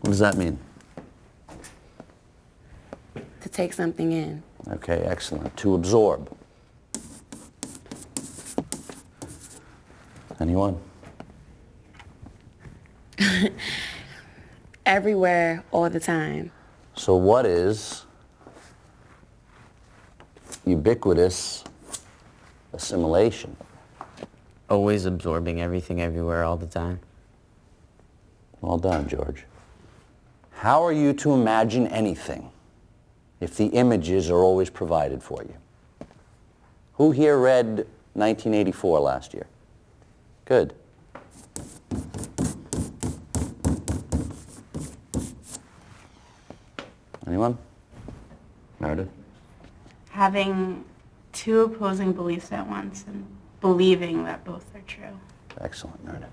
What does that mean? To take something in. Okay, excellent. To absorb. Anyone? Everywhere, all the time. So what is ubiquitous assimilation? Always absorbing everything everywhere all the time. Well done, George. How are you to imagine anything if the images are always provided for you? Who here read 1984 last year? Good. Anyone? Meredith? Having two opposing beliefs at once and believing that both are true. Excellent, Meredith.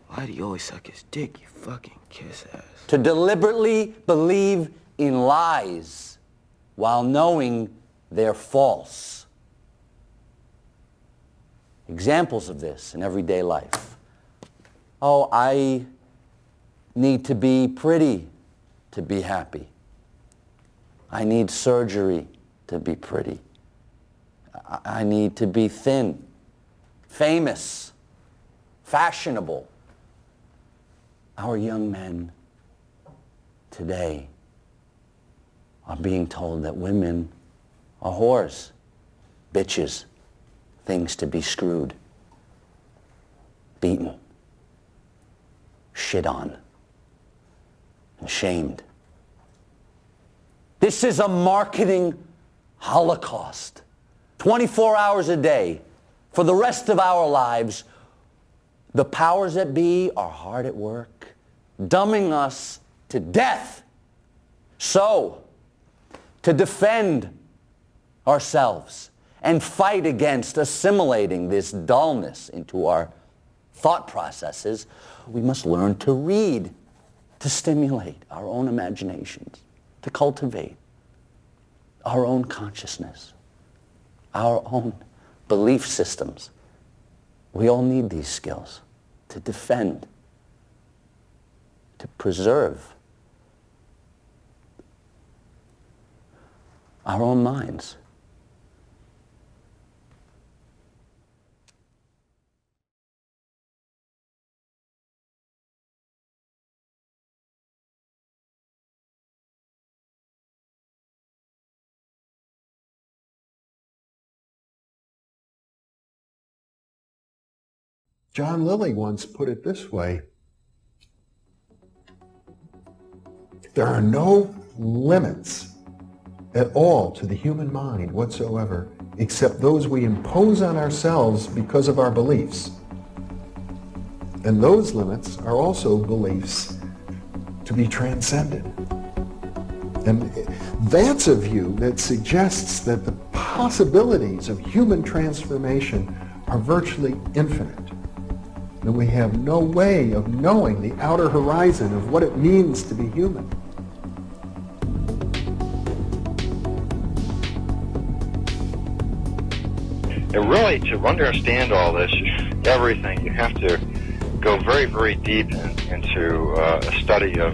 Why do you always suck his dick, you fucking kiss ass? To deliberately believe in lies while knowing they're false. Examples of this in everyday life. Oh, I need to be pretty to be happy. I need surgery to be pretty. I need to be thin, famous, fashionable. Our young men today are being told that women are whores, bitches, things to be screwed, beaten, shit on, and shamed. This is a marketing holocaust. 24 hours a day. For the rest of our lives, the powers that be are hard at work, dumbing us to death. So, to defend ourselves and fight against assimilating this dullness into our thought processes, we must learn to read, to stimulate our own imaginations, to cultivate our own consciousness, our own belief systems. We all need these skills to defend, to preserve our own minds. John Lilly once put it this way: there are no limits at all to the human mind whatsoever, except those we impose on ourselves because of our beliefs. And those limits are also beliefs to be transcended. And that's a view that suggests that the possibilities of human transformation are virtually infinite. And we have no way of knowing the outer horizon of what it means to be human. And really, to understand all this, everything, you have to go very, very deep into a study of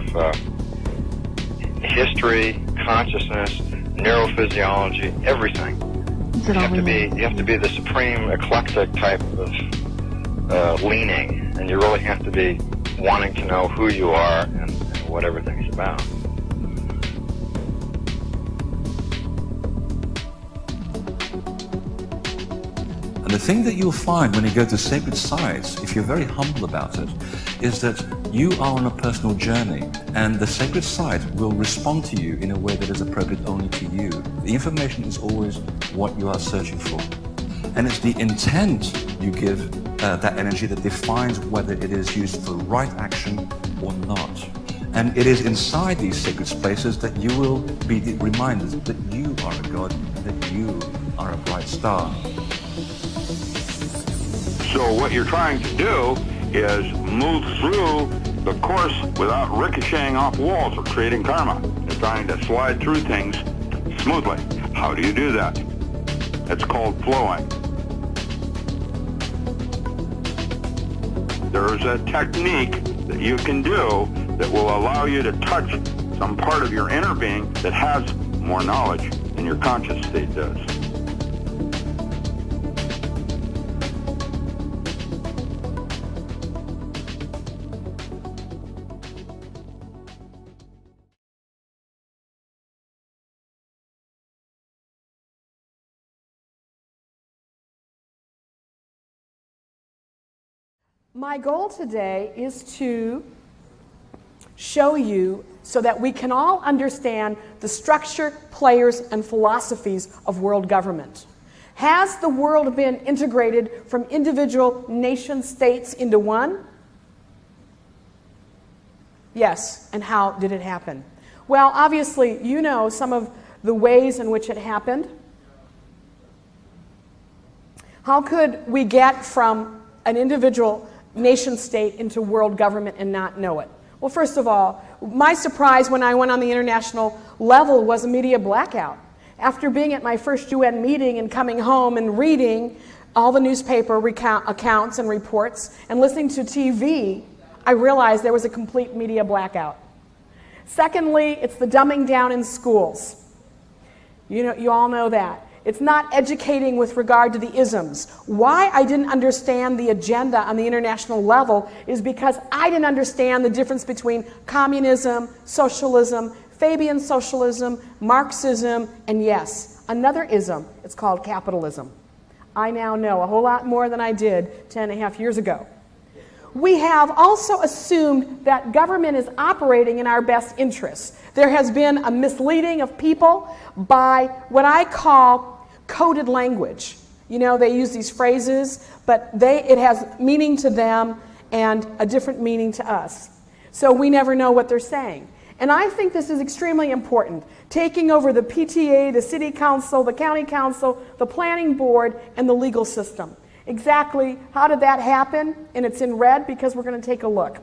history, consciousness, neurophysiology, everything. You have to be the supreme eclectic type of leaning, and you really have to be wanting to know who you are and what everything's about. And the thing that you'll find when you go to sacred sites, if you're very humble about it, is that you are on a personal journey, and the sacred site will respond to you in a way that is appropriate only to you. The information is always what you are searching for. And it's the intent you give that energy that defines whether it is used for right action or not. And it is inside these sacred spaces that you will be reminded that you are a god, that you are a bright star. So what you're trying to do is move through the course without ricocheting off walls or creating karma. You're trying to slide through things smoothly. How do you do that? It's called flowing. There's a technique that you can do that will allow you to touch some part of your inner being that has more knowledge than your conscious state does. My goal today is to show you so that we can all understand the structure, players, and philosophies of world government. Has the world been integrated from individual nation states into one? Yes. And how did it happen? Well, obviously, you know some of the ways in which it happened. How could we get from an individual nation state into world government and not know it? Well, first of all, my surprise when I went on the international level was a media blackout. After being at my first UN meeting and coming home and reading all the newspaper accounts and reports and listening to TV, I realized there was a complete media blackout. Secondly, it's the dumbing down in schools. You all know that. It's not educating with regard to the isms. Why I didn't understand the agenda on the international level is because I didn't understand the difference between communism, socialism, Fabian socialism, Marxism, and yes, another ism. It's called capitalism. I now know a whole lot more than I did 10.5 years ago. We have also assumed that government is operating in our best interests. There has been a misleading of people by what I call coded language. You know, they use these phrases, but it has meaning to them and a different meaning to us. So we never know what they're saying. And I think this is extremely important. Taking over the PTA, the city council, the county council, the planning board, and the legal system. Exactly how did that happen? And it's in red because we're going to take a look.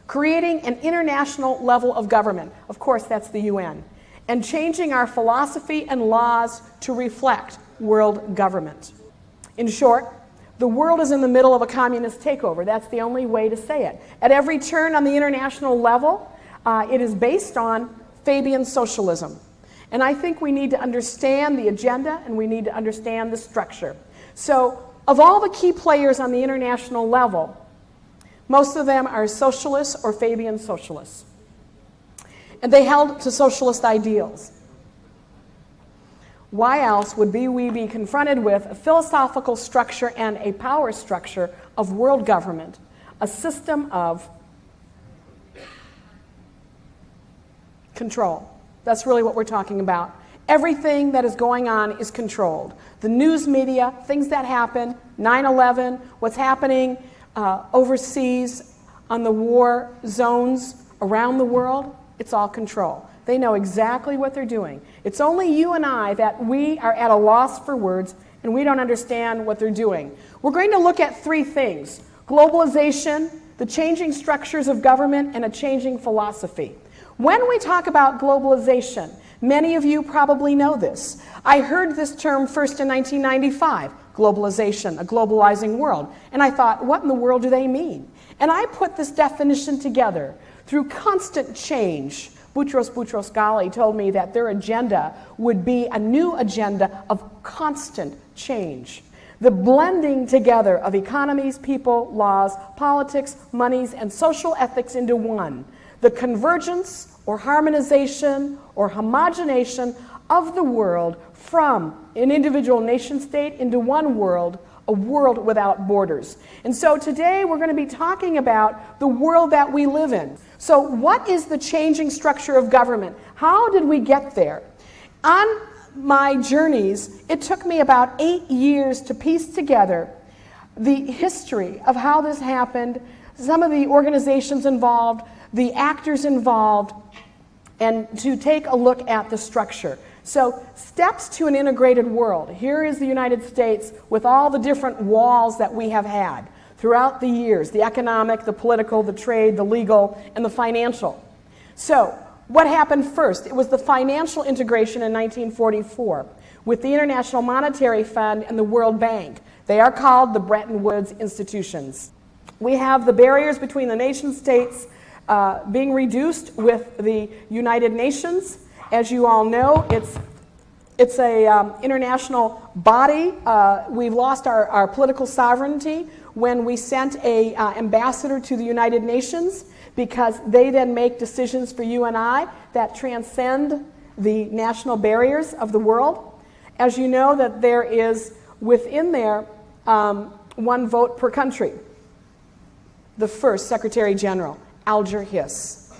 Creating an international level of government. Of course, that's the UN. And changing our philosophy and laws to reflect world government. In short, the world is in the middle of a communist takeover. That's the only way to say it. At every turn on the international level, it is based on Fabian socialism. And I think we need to understand the agenda and we need to understand the structure. So, of all the key players on the international level, most of them are socialists or Fabian socialists. And they held to socialist ideals. Why else would we be confronted with a philosophical structure and a power structure of world government, a system of control? That's really what we're talking about. Everything that is going on is controlled. The news media, things that happen, 9/11, what's happening overseas on the war zones around the world, it's all control. They know exactly what they're doing. It's only you and I that we are at a loss for words and we don't understand what they're doing. We're going to look at three things: globalization, the changing structures of government, and a changing philosophy. When we talk about globalization, many of you probably know this. I heard this term first in 1995, globalization, a globalizing world. And I thought, what in the world do they mean? And I put this definition together. Through constant change, Boutros Ghali told me that their agenda would be a new agenda of constant change. The blending together of economies, people, laws, politics, monies, and social ethics into one. The convergence or harmonization or homogenation of the world from an individual nation state into one world, a world without borders. And so today we're going to be talking about the world that we live in. So what is the changing structure of government? How did we get there? On my journeys, it took me about 8 years to piece together the history of how this happened, some of the organizations involved, the actors involved, and to take a look at the structure. So, steps to an integrated world. Here is the United States with all the different walls that we have had throughout the years: the economic, the political, the trade, the legal, and the financial. So, what happened first? It was the financial integration in 1944 with the International Monetary Fund and the World Bank. They are called the Bretton Woods institutions. We have the barriers between the nation states being reduced with the United Nations. As you all know, it's a international body. We've lost our political sovereignty when we sent a ambassador to the United Nations, because they then make decisions for you and I that transcend the national barriers of the world. As you know, that there is within there one vote per country. The first Secretary General, Alger Hiss.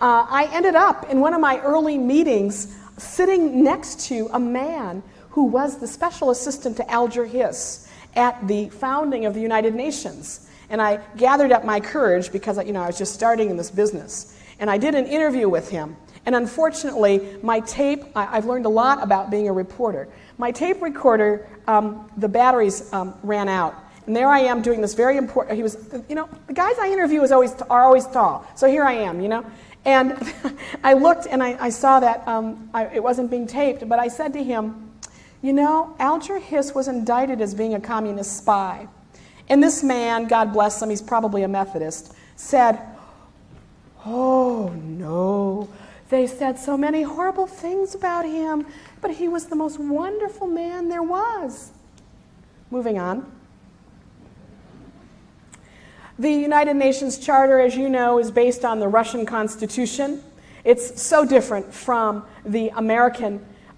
I ended up in one of my early meetings sitting next to a man who was the special assistant to Alger Hiss at the founding of the United Nations. And I gathered up my courage because I was just starting in this business. And I did an interview with him. And unfortunately, my tape, I've learned a lot about being a reporter. My tape recorder, the batteries ran out. And there I am doing this very important, he was, the guys I interview are always tall. So here I am, And I looked and I saw that it wasn't being taped, but I said to him, Alger Hiss was indicted as being a communist spy. And this man, God bless him, he's probably a Methodist, said, "Oh no, they said so many horrible things about him, but he was the most wonderful man there was." Moving on. The United Nations Charter, as you know, is based on the Russian Constitution. It's so different from the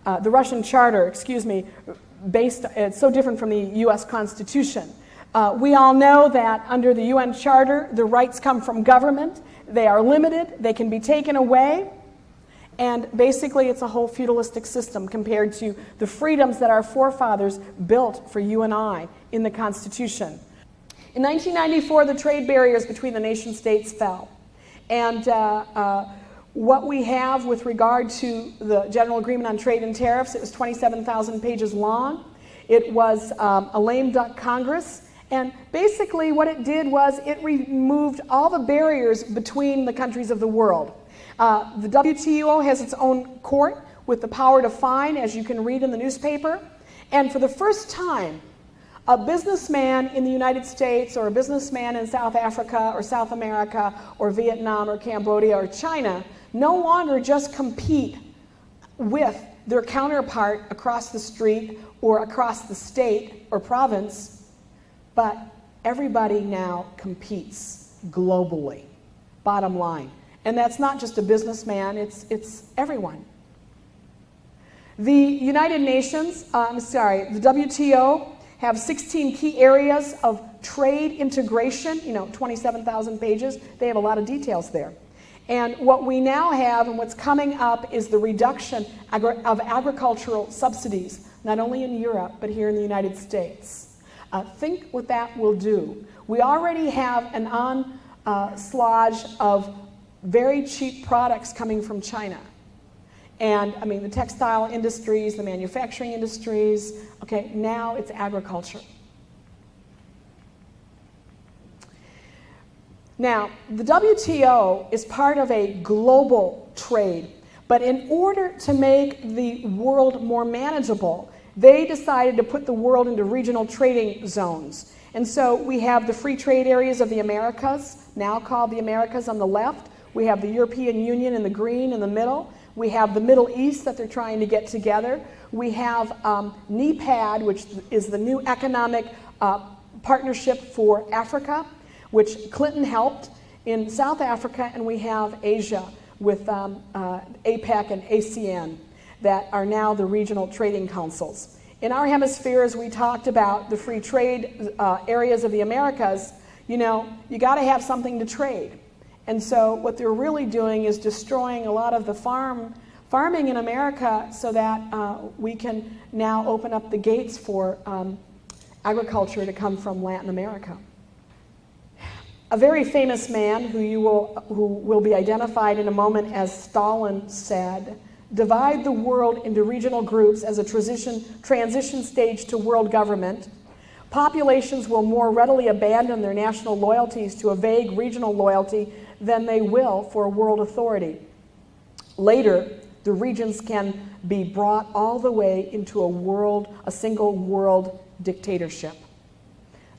Russian Charter, it's so different from the U.S. Constitution. We all know that under the UN Charter, the rights come from government. They are limited. They can be taken away. And basically, it's a whole feudalistic system compared to the freedoms that our forefathers built for you and I in the Constitution. In 1994, the trade barriers between the nation states fell. And what we have with regard to the General Agreement on Trade and Tariffs, it was 27,000 pages long. It was a lame duck Congress. And basically what it did was it removed all the barriers between the countries of the world. The WTO has its own court with the power to fine, as you can read in the newspaper. And for the first time, a businessman in the United States or a businessman in South Africa or South America or Vietnam or Cambodia or China no longer just compete with their counterpart across the street or across the state or province, but everybody now competes globally, bottom line. And that's not just a businessman, it's everyone. The United Nations, the WTO, have 16 key areas of trade integration, 27,000 pages. They have a lot of details there. And what we now have and what's coming up is the reduction of agricultural subsidies, not only in Europe, but here in the United States. Think what that will do. We already have an onslaught of very cheap products coming from China. And the textile industries, the manufacturing industries, now it's agriculture. Now, the WTO is part of a global trade, but in order to make the world more manageable, they decided to put the world into regional trading zones. And so we have the free trade areas of the Americas, now called the Americas on the left. We have the European Union in the green in the middle. We have the Middle East that they're trying to get together. We have NEPAD, which is the new economic partnership for Africa, which Clinton helped in South Africa, and we have Asia with APEC and ASEAN that are now the regional trading councils. In our hemisphere, as we talked about the free trade areas of the Americas, you got to have something to trade. And so what they're really doing is destroying a lot of the farming in America so that we can now open up the gates for agriculture to come from Latin America. A very famous man who will be identified in a moment as Stalin said, "Divide the world into regional groups as a transition stage to world government. Populations will more readily abandon their national loyalties to a vague regional loyalty than they will for world authority. Later, the regions can be brought all the way into a single world dictatorship."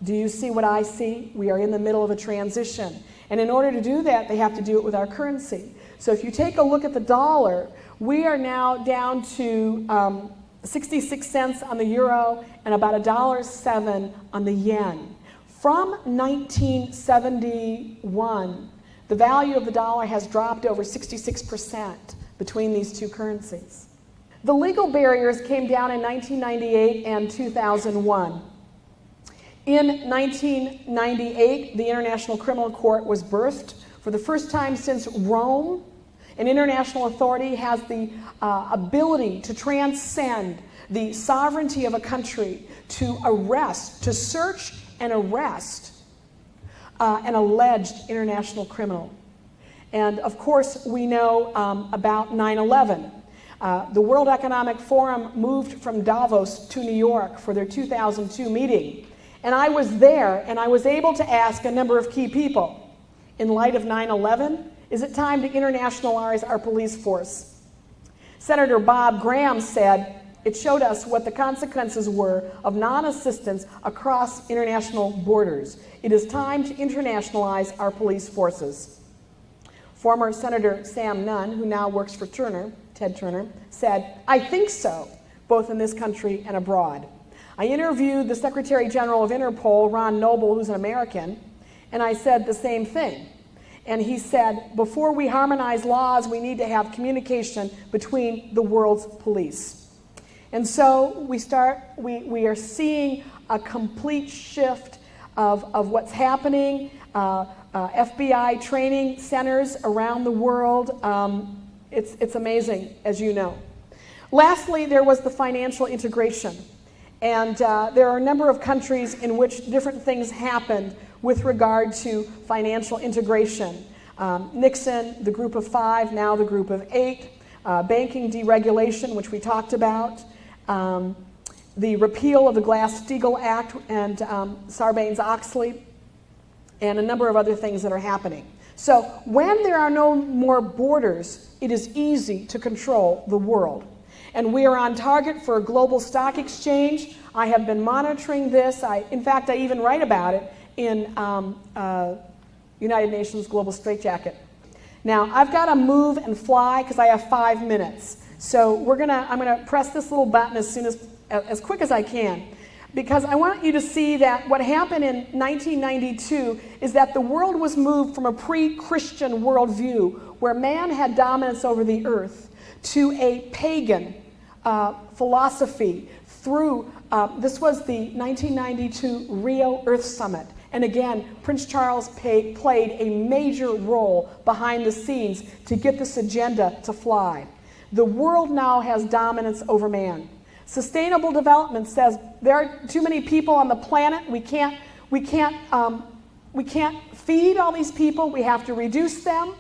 Do you see what I see? We are in the middle of a transition. And in order to do that, they have to do it with our currency. So if you take a look at the dollar, we are now down to 66 cents on the euro and about $1.07 on the yen. From 1971, the value of the dollar has dropped over 66% between these two currencies. The legal barriers came down in 1998 and 2001. In 1998, the International Criminal Court was birthed. For the first time since Rome, an international authority has the ability to transcend the sovereignty of a country to arrest, to search and arrest an alleged international criminal. And of course, we know about 9/11. The World Economic Forum moved from Davos to New York for their 2002 meeting. And I was there, and I was able to ask a number of key people, in light of 9/11, is it time to internationalize our police force? Senator Bob Graham said, it showed us what the consequences were of non-assistance across international borders. It is time to internationalize our police forces. Former Senator Sam Nunn, who now works for Ted Turner, said, I think so, both in this country and abroad. I interviewed the Secretary General of Interpol, Ron Noble, who's an American, and I said the same thing. And he said, before we harmonize laws, we need to have communication between the world's police. And so we are seeing a complete shift of what's happening. FBI training centers around the world. It's amazing, as you know. Lastly, there was the financial integration. And there are a number of countries in which different things happened with regard to financial integration. Nixon, the Group of Five, now the Group of Eight. Banking deregulation, which we talked about. The repeal of the Glass-Steagall Act and Sarbanes-Oxley, and a number of other things that are happening. So when there are no more borders, it is easy to control the world. And we are on target for a global stock exchange. I have been monitoring this. In fact, I even write about it in United Nations Global Straitjacket. Now, I've got to move and fly because I have 5 minutes. So I'm gonna press this little button as quick as I can, because I want you to see that what happened in 1992 is that the world was moved from a pre-Christian worldview where man had dominance over the earth to a pagan philosophy through, this was the 1992 Rio Earth Summit. And again, Prince Charles played a major role behind the scenes to get this agenda to fly. The world now has dominance over man. Sustainable development says there are too many people on the planet. We can't feed all these people. We have to reduce them.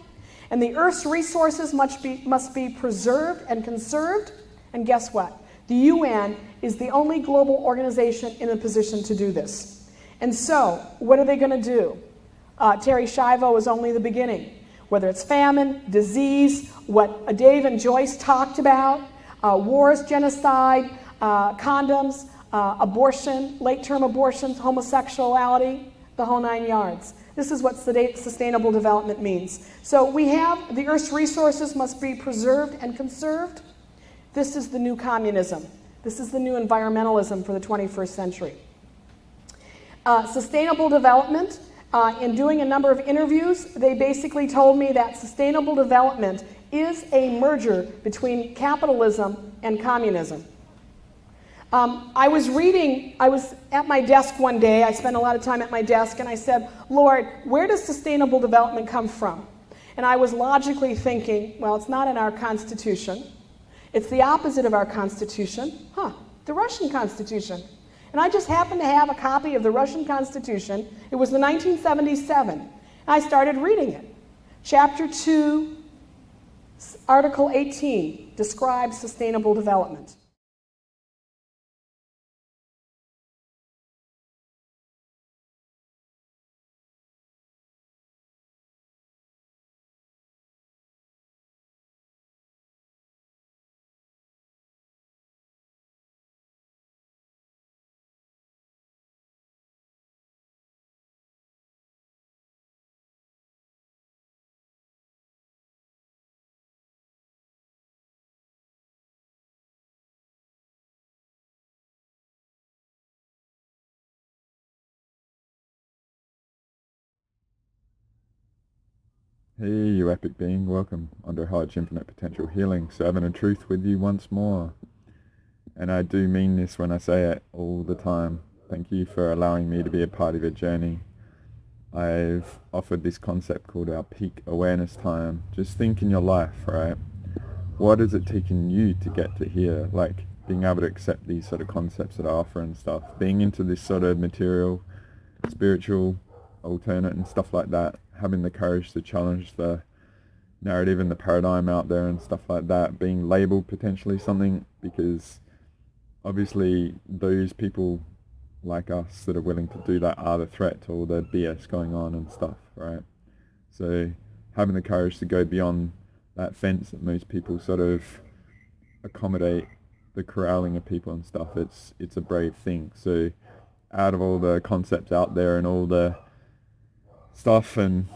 And the Earth's resources must be preserved and conserved. And guess what? The UN is the only global organization in a position to do this. And so, what are they going to do? Terry Schiavo is only the beginning. Whether it's famine, disease, what Dave and Joyce talked about, wars, genocide, condoms, abortion, late-term abortions, homosexuality, the whole 9 yards. This is what sustainable development means. So we have the Earth's resources must be preserved and conserved. This is the new communism. This is the new environmentalism for the 21st century. Sustainable development, in doing a number of interviews, they basically told me that sustainable development is a merger between capitalism and communism. I was at my desk one day, I spent a lot of time at my desk, and I said, Lord, where does sustainable development come from? And I was logically thinking, well, it's not in our Constitution. It's the opposite of our Constitution. The Russian Constitution. And I just happened to have a copy of the Russian Constitution. It was the 1977. And I started reading it. Chapter 2, Article 18 describes sustainable development. Hey, you epic being, welcome. Under Hodge, Infinite Potential Healing, serving a truth with you once more. And I do mean this when I say it all the time. Thank you for allowing me to be a part of your journey. I've offered this concept called our peak awareness time. Just think in your life, right? What is it taking you to get to here? Like being able to accept these sort of concepts that I offer and stuff. Being into this sort of material, spiritual, alternate and stuff like that. Having the courage to challenge the narrative and the paradigm out there and stuff like that. Being labeled potentially something, because obviously those people like us that are willing to do that are the threat to all the BS going on and stuff, right? So having the courage to go beyond that fence that most people sort of accommodate the corralling of people and stuff, it's a brave thing. So out of all the concepts out there and all the stuff and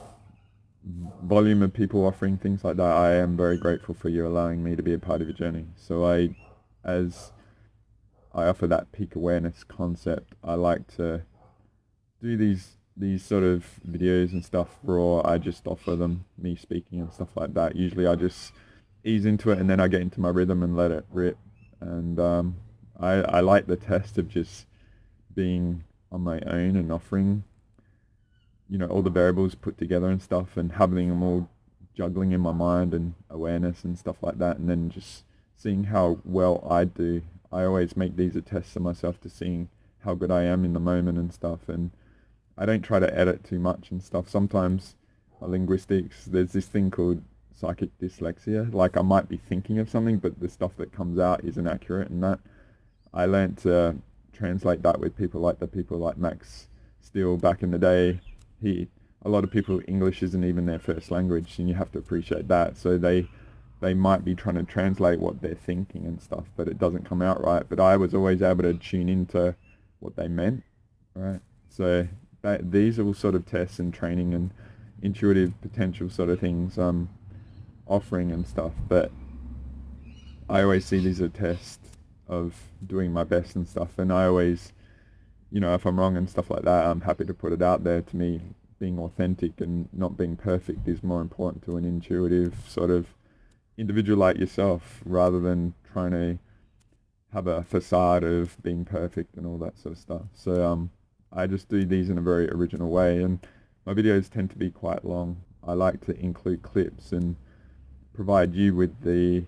volume of people offering things like that, I am very grateful for you allowing me to be a part of your journey. So as I offer that peak awareness concept, I like to do these sort of videos and stuff raw. I just offer them, me speaking and stuff like that. Usually I just ease into it and then I get into my rhythm and let it rip. And I like the test of just being on my own and offering, you know, all the variables put together and stuff, and having them all juggling in my mind and awareness and stuff like that, and then just seeing how well I do. I always make these a test of myself to seeing how good I am in the moment and stuff, and I don't try to edit too much and stuff. Sometimes linguistics, there's this thing called psychic dyslexia. Like I might be thinking of something, but the stuff that comes out isn't accurate, and that I learned to translate that with people like Max Steele back in the day. A lot of people, English isn't even their first language, and you have to appreciate that. So they might be trying to translate what they're thinking and stuff, but it doesn't come out right. But I was always able to tune into what they meant, right? So these are all sort of tests and training and intuitive potential sort of things offering and stuff. But I always see these as a test of doing my best and stuff. And I always, you know, if I'm wrong and stuff like that, I'm happy to put it out there. To me, being authentic and not being perfect is more important to an intuitive sort of individual like yourself, rather than trying to have a facade of being perfect and all that sort of stuff. So I just do these in a very original way, and my videos tend to be quite long. I like to include clips and provide you with the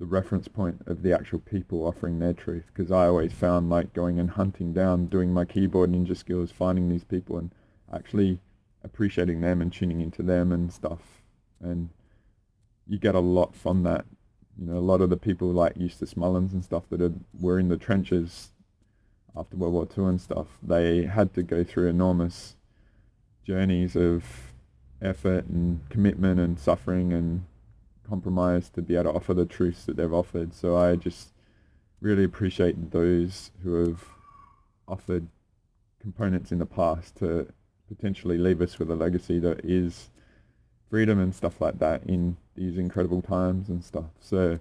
reference point of the actual people offering their truth, because I always found like going and hunting down, doing my keyboard ninja skills, finding these people and actually appreciating them and tuning into them and stuff, and you get a lot from that. You know, a lot of the people like Eustace Mullins and stuff that were in the trenches after World War II and stuff, they had to go through enormous journeys of effort and commitment and suffering and compromise to be able to offer the truths that they've offered. So I just really appreciate those who have offered components in the past to potentially leave us with a legacy that is freedom and stuff like that in these incredible times and stuff. So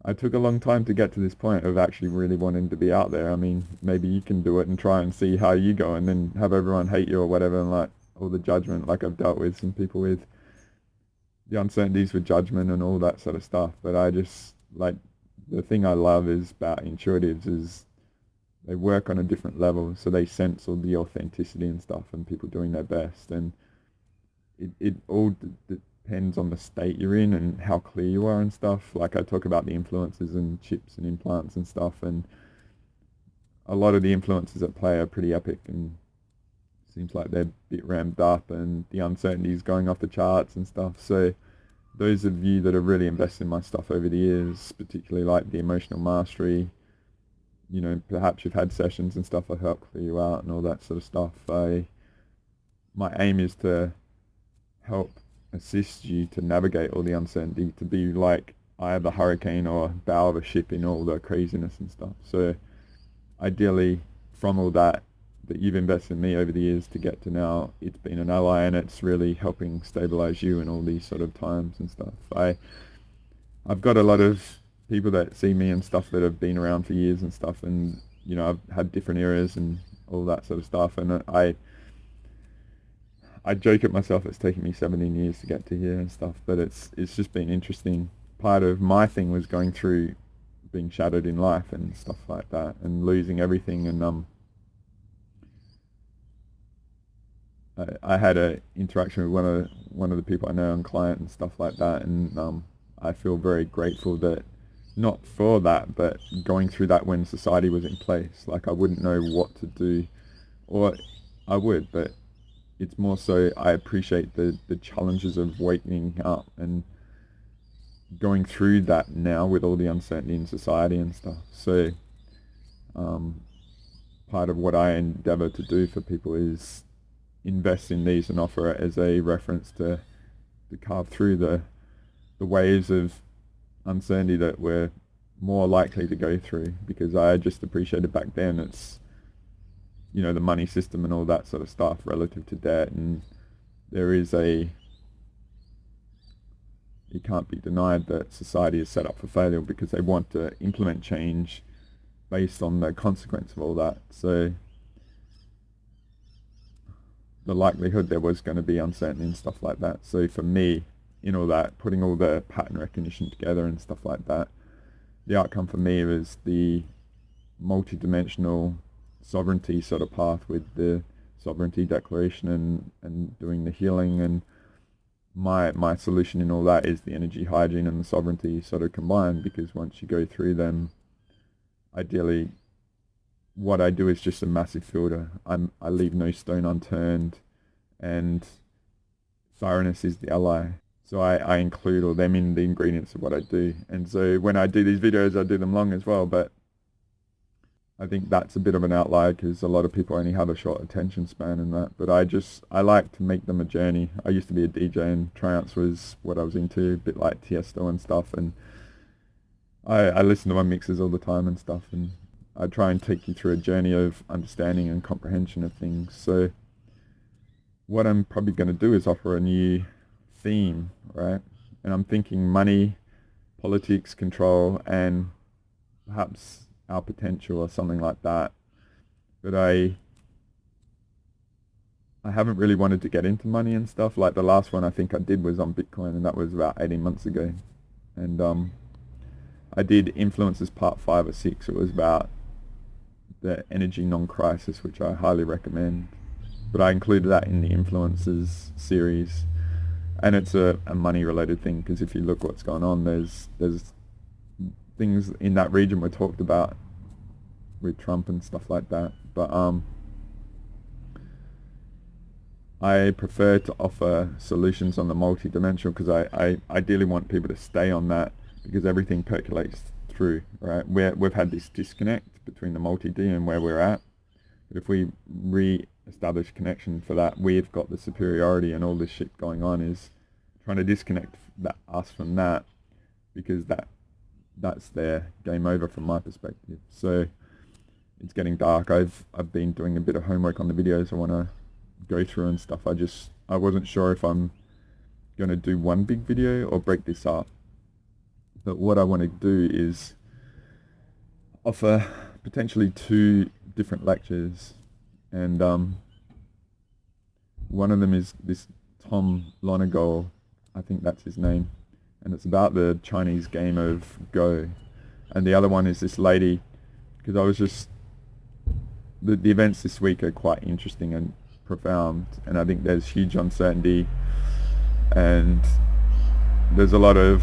I took a long time to get to this point of actually really wanting to be out there. I mean, maybe you can do it and try and see how you go, and then have everyone hate you or whatever, and like all the judgment, like I've dealt with some people with the uncertainties with judgment and all that sort of stuff. But I just, like, the thing I love is about intuitives is they work on a different level, so they sense all the authenticity and stuff and people doing their best, and it all depends on the state you're in and how clear you are and stuff. Like I talk about the influences and chips and implants and stuff, and a lot of the influences at play are pretty epic, and seems like they're a bit ramped up, and the uncertainties going off the charts and stuff. So those of you that have really invested in my stuff over the years, particularly like the emotional mastery, you know, perhaps you've had sessions and stuff, I help clear you out and all that sort of stuff. My aim is to help assist you to navigate all the uncertainty, to be like eye of the hurricane or bow of a ship in all the craziness and stuff. So ideally, from all that you've invested in me over the years to get to now, it's been an ally, and it's really helping stabilize you in all these sort of times and stuff. I've got a lot of people that see me and stuff that have been around for years and stuff, and you know, I've had different eras and all that sort of stuff, and I joke at myself it's taken me 17 years to get to here and stuff, but it's just been interesting. Part of my thing was going through being shattered in life and stuff like that, and losing everything. And I had a interaction with one of the people I know on client and stuff like that, and I feel very grateful that, not for that, but going through that when society was in place. Like, I wouldn't know what to do, or I would, but it's more so I appreciate the challenges of waking up and going through that now with all the uncertainty in society and stuff. So part of what I endeavor to do for people is invest in these and offer it as a reference to carve through the waves of uncertainty that we're more likely to go through, because I just appreciated back then it's, you know, the money system and all that sort of stuff relative to debt, and there is it can't be denied that society is set up for failure because they want to implement change based on the consequence of all that. So the likelihood there was going to be uncertainty and stuff like that. So for me, in all that, putting all the pattern recognition together and stuff like that, the outcome for me was the multi-dimensional sovereignty sort of path with the sovereignty declaration and doing the healing. And my solution in all that is the energy hygiene and the sovereignty sort of combined, because once you go through them, ideally what I do is just a massive filter. I leave no stone unturned, and thoroughness is the ally. So I include all them in the ingredients of what I do. And so when I do these videos, I do them long as well, but I think that's a bit of an outlier because a lot of people only have a short attention span and that. But I like to make them a journey. I used to be a DJ, and trance was what I was into, a bit like Tiesto and stuff. And I listen to my mixes all the time and stuff, and I try and take you through a journey of understanding and comprehension of things. So what I'm probably going to do is offer a new theme, right? And I'm thinking money, politics, control, and perhaps our potential or something like that. But I haven't really wanted to get into money and stuff. Like the last one I think I did was on Bitcoin, and that was about 18 months ago. And I did Influences Part 5 or 6. It was about the energy non-crisis, which I highly recommend. But I included that in the Influences series. And it's a money-related thing, because if you look what's going on, there's things in that region were talked about with Trump and stuff like that. But I prefer to offer solutions on the multi-dimensional, because I ideally want people to stay on that, because everything percolates through, right? We've had this disconnect between the multi-D and where we're at. But if we re-establish connection for that, we've got the superiority, and all this shit going on is trying to disconnect us from that, because that's their game over from my perspective. So it's getting dark. I've been doing a bit of homework on the videos I want to go through and stuff. I wasn't sure if I'm going to do one big video or break this up. But what I want to do is offer potentially 2 different lectures, and one of them is this Tom Lonagol, I think that's his name, and it's about the Chinese game of Go. And the other one is this lady, because I was just, the events this week are quite interesting and profound, and I think there's huge uncertainty, and there's a lot of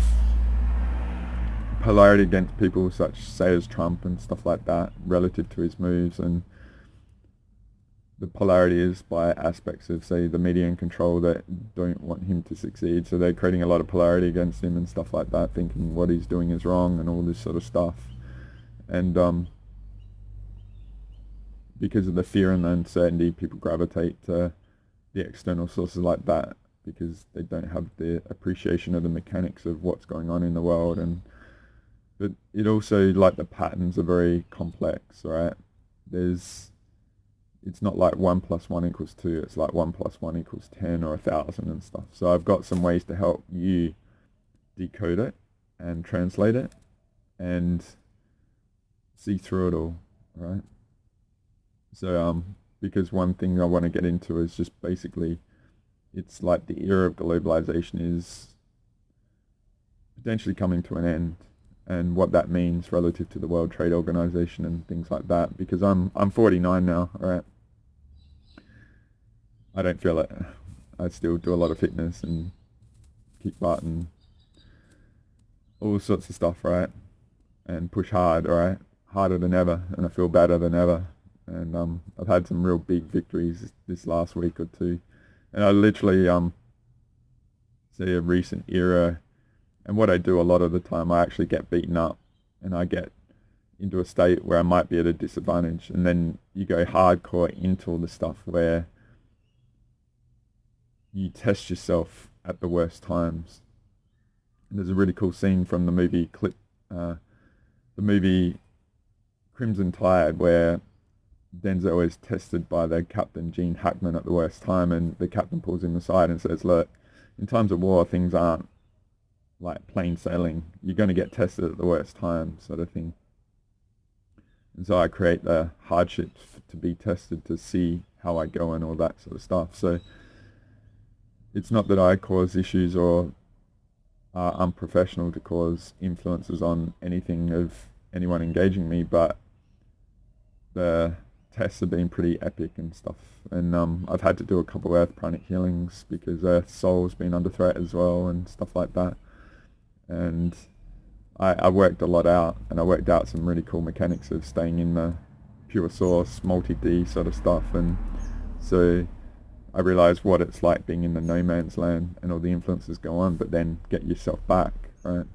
polarity against people such say as Trump and stuff like that relative to his moves. And the polarity is by aspects of, say, the media and control that don't want him to succeed, so they're creating a lot of polarity against him and stuff like that, thinking what he's doing is wrong and all this sort of stuff. And because of the fear and the uncertainty, people gravitate to the external sources like that, because they don't have the appreciation of the mechanics of what's going on in the world. But it also, like, the patterns are very complex, right? It's not like 1 + 1 = 2, it's like 1 + 1 = 10 or 1,000 and stuff. So I've got some ways to help you decode it and translate it and see through it all, right? So because one thing I want to get into is just basically it's like the era of globalization is potentially coming to an end, and what that means relative to the World Trade Organization and things like that. Because I'm 49 now, all right? I don't feel it. I still do a lot of fitness and kick butt and all sorts of stuff, right? And push hard, all right? Harder than ever, and I feel better than ever. And I've had some real big victories this last week or two. And I literally see a recent era, and what I do a lot of the time, I actually get beaten up and I get into a state where I might be at a disadvantage, and then you go hardcore into all the stuff where you test yourself at the worst times. And there's a really cool scene from the movie Crimson Tide, where Denzel is tested by the captain, Gene Hackman, at the worst time, and the captain pulls him aside and says, look, in times of war, things aren't like plain sailing. You're going to get tested at the worst time, sort of thing. And so I create the hardships to be tested to see how I go and all that sort of stuff. So it's not that I cause issues or are unprofessional to cause influences on anything of anyone engaging me, but the tests have been pretty epic and stuff. And I've had to do a couple of earth pranic healings because Earth's soul's been under threat as well and stuff like that. And I worked a lot out, and I worked out some really cool mechanics of staying in the pure source, multi-D sort of stuff. And so I realized what it's like being in the no man's land and all the influences go on, but then get yourself back, right?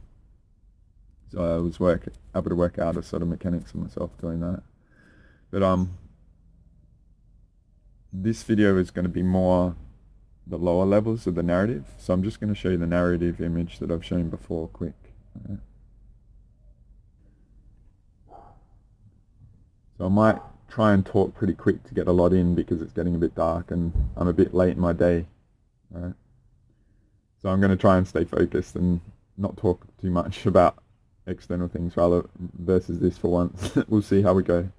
So I was able to work out a sort of mechanics of myself doing that. But this video is going to be more the lower levels of the narrative. So I'm just going to show you the narrative image that I've shown before quick. Right? So I might try and talk pretty quick to get a lot in because it's getting a bit dark and I'm a bit late in my day. Right? So I'm going to try and stay focused and not talk too much about external things versus this for once. We'll see how we go.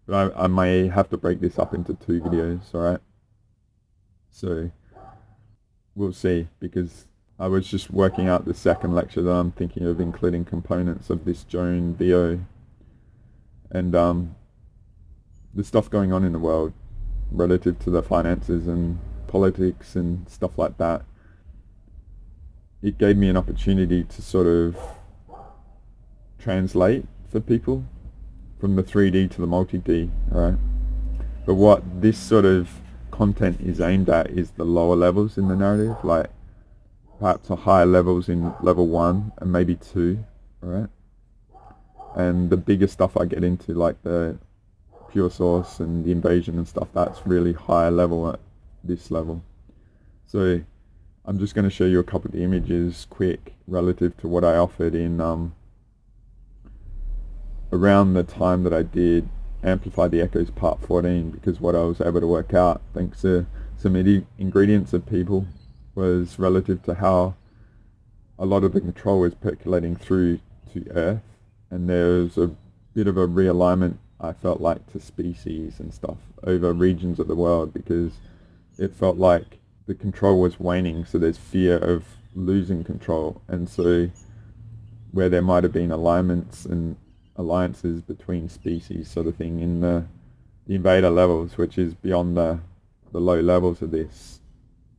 But I may have to break this up into 2 videos, alright? So we'll see, because I was just working out the second lecture that I'm thinking of including components of this Joan VO. And the stuff going on in the world relative to the finances and politics and stuff like that, it gave me an opportunity to sort of translate for people from the 3D to the multi-D, right? But what this sort of content is aimed at is the lower levels in the narrative, like perhaps the higher levels in level 1 and maybe 2, right? And the bigger stuff I get into, like the pure source and the invasion and stuff, that's really higher level at this level. So I'm just going to show you a couple of the images quick relative to what I offered in around the time that I did Amplify the Echoes Part 14, because what I was able to work out, thanks to some ingredients of people, was relative to how a lot of the control was percolating through to Earth, and there's a bit of a realignment, I felt like, to species and stuff over regions of the world, because it felt like the control was waning, so there's fear of losing control. And so where there might have been alignments and alliances between species sort of thing in the invader levels, which is beyond the low levels of this,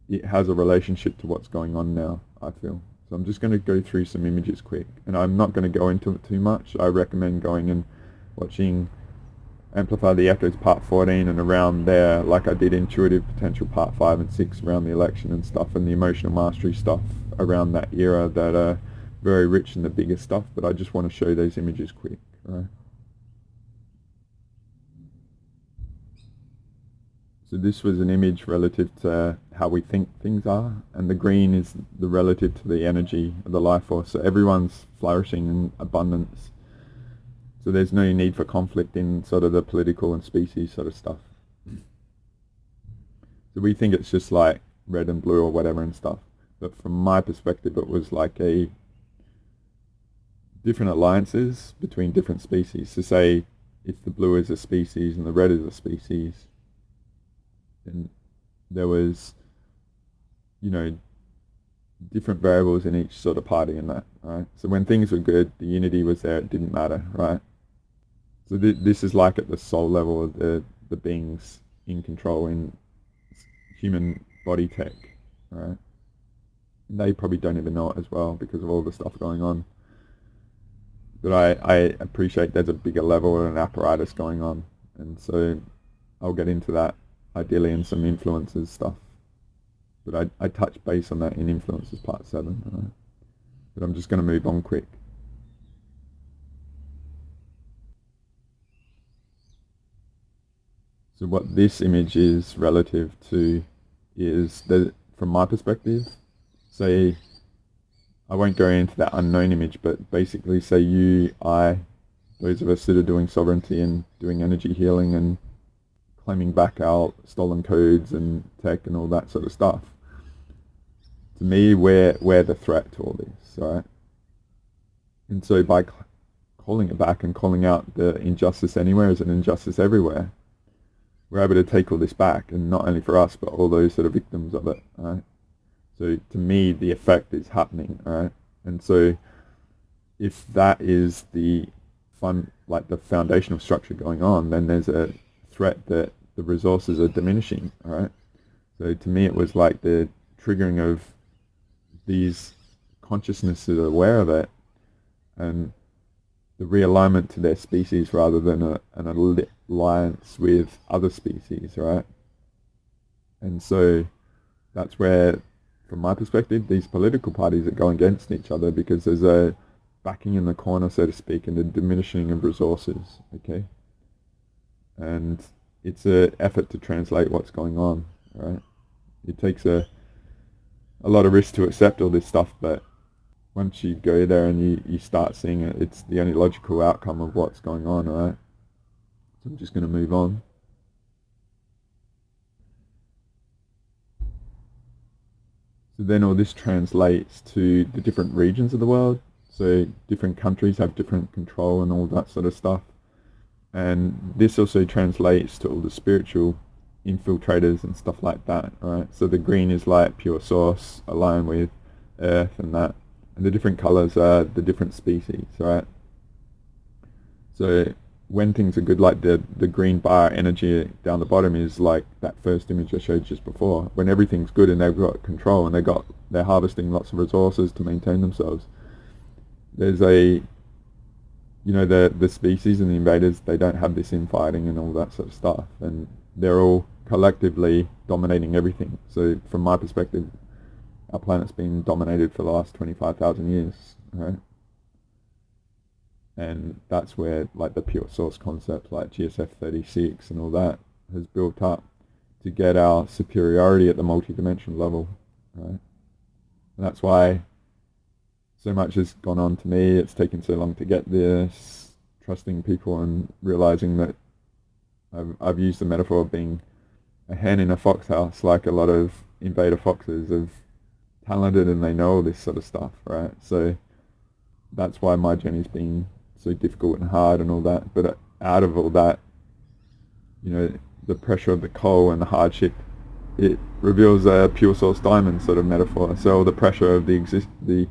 it has a relationship to what's going on now, I feel. So I'm just going to go through some images quick, and I'm not going to go into it too much. I recommend going and watching Amplify the Echoes Part 14 and around there, like I did Intuitive Potential Part 5 and 6 around the election and stuff, and the emotional mastery stuff around that era that are very rich in the bigger stuff. But I just want to show those images quick, right? So this was an image relative to how we think things are, and the green is the relative to the energy of the life force. So everyone's flourishing in abundance. So there's no need for conflict in sort of the political and species sort of stuff. So we think it's just like red and blue or whatever and stuff. But from my perspective, it was like a different alliances between different species. So say if the blue is a species and the red is a species, then there was different variables in each sort of party in that, right? So when things were good, the unity was there, it didn't matter, right? So this is like at the soul level of the beings in control in human body tech, right? And they probably don't even know it as well because of all the stuff going on. But I appreciate there's a bigger level and an apparatus going on. And so I'll get into that ideally in some influences stuff. But I touch base on that in influences part 7. Right? But I'm just going to move on quick. So what this image is relative to is that, from my perspective, say, I won't go into that unknown image, but basically say you, I, those of us that are doing sovereignty and doing energy healing and claiming back our stolen codes and tech and all that sort of stuff. To me, we're the threat to all this, right? And so by calling it back and calling out the injustice anywhere as an injustice everywhere, we're able to take all this back, and not only for us, but all those that are victims of it, right? So to me, the effect is happening, right? And so if that is the the foundational structure going on, then there's a threat that the resources are diminishing, right? So to me, it was like the triggering of these consciousnesses are aware of it, and the realignment to their species rather than an alliance with other species, right? And so that's where, from my perspective, these political parties are going against each other because there's a backing in the corner, so to speak, and the diminishing of resources, okay? And it's an effort to translate what's going on, right? It takes a lot of risk to accept all this stuff, but once you go there and you start seeing it, it's the only logical outcome of what's going on, right? So I'm just going to move on. So then all this translates to the different regions of the world. So different countries have different control and all that sort of stuff. And this also translates to all the spiritual infiltrators and stuff like that, right? So the green is like pure source aligned with earth and that. And the different colors are the different species, right? So when things are good, like the green bar energy down the bottom is like that first image I showed just before. When everything's good and they've got control and they're harvesting lots of resources to maintain themselves, there's the species and the invaders, they don't have this infighting and all that sort of stuff, and they're all collectively dominating everything. So from my perspective, our planet's been dominated for the last 25,000 years, right? And that's where like the pure source concept like GSF 36 and all that has built up to get our superiority at the multidimensional level, right? And that's why so much has gone on to me. It's taken so long to get this, trusting people and realizing that I've used the metaphor of being a hen in a fox house, like a lot of invader foxes of talented and they know all this sort of stuff, right? So that's why my journey's been so difficult and hard and all that. But out of all that, the pressure of the coal and the hardship, it reveals a pure source diamond sort of metaphor. So the pressure of the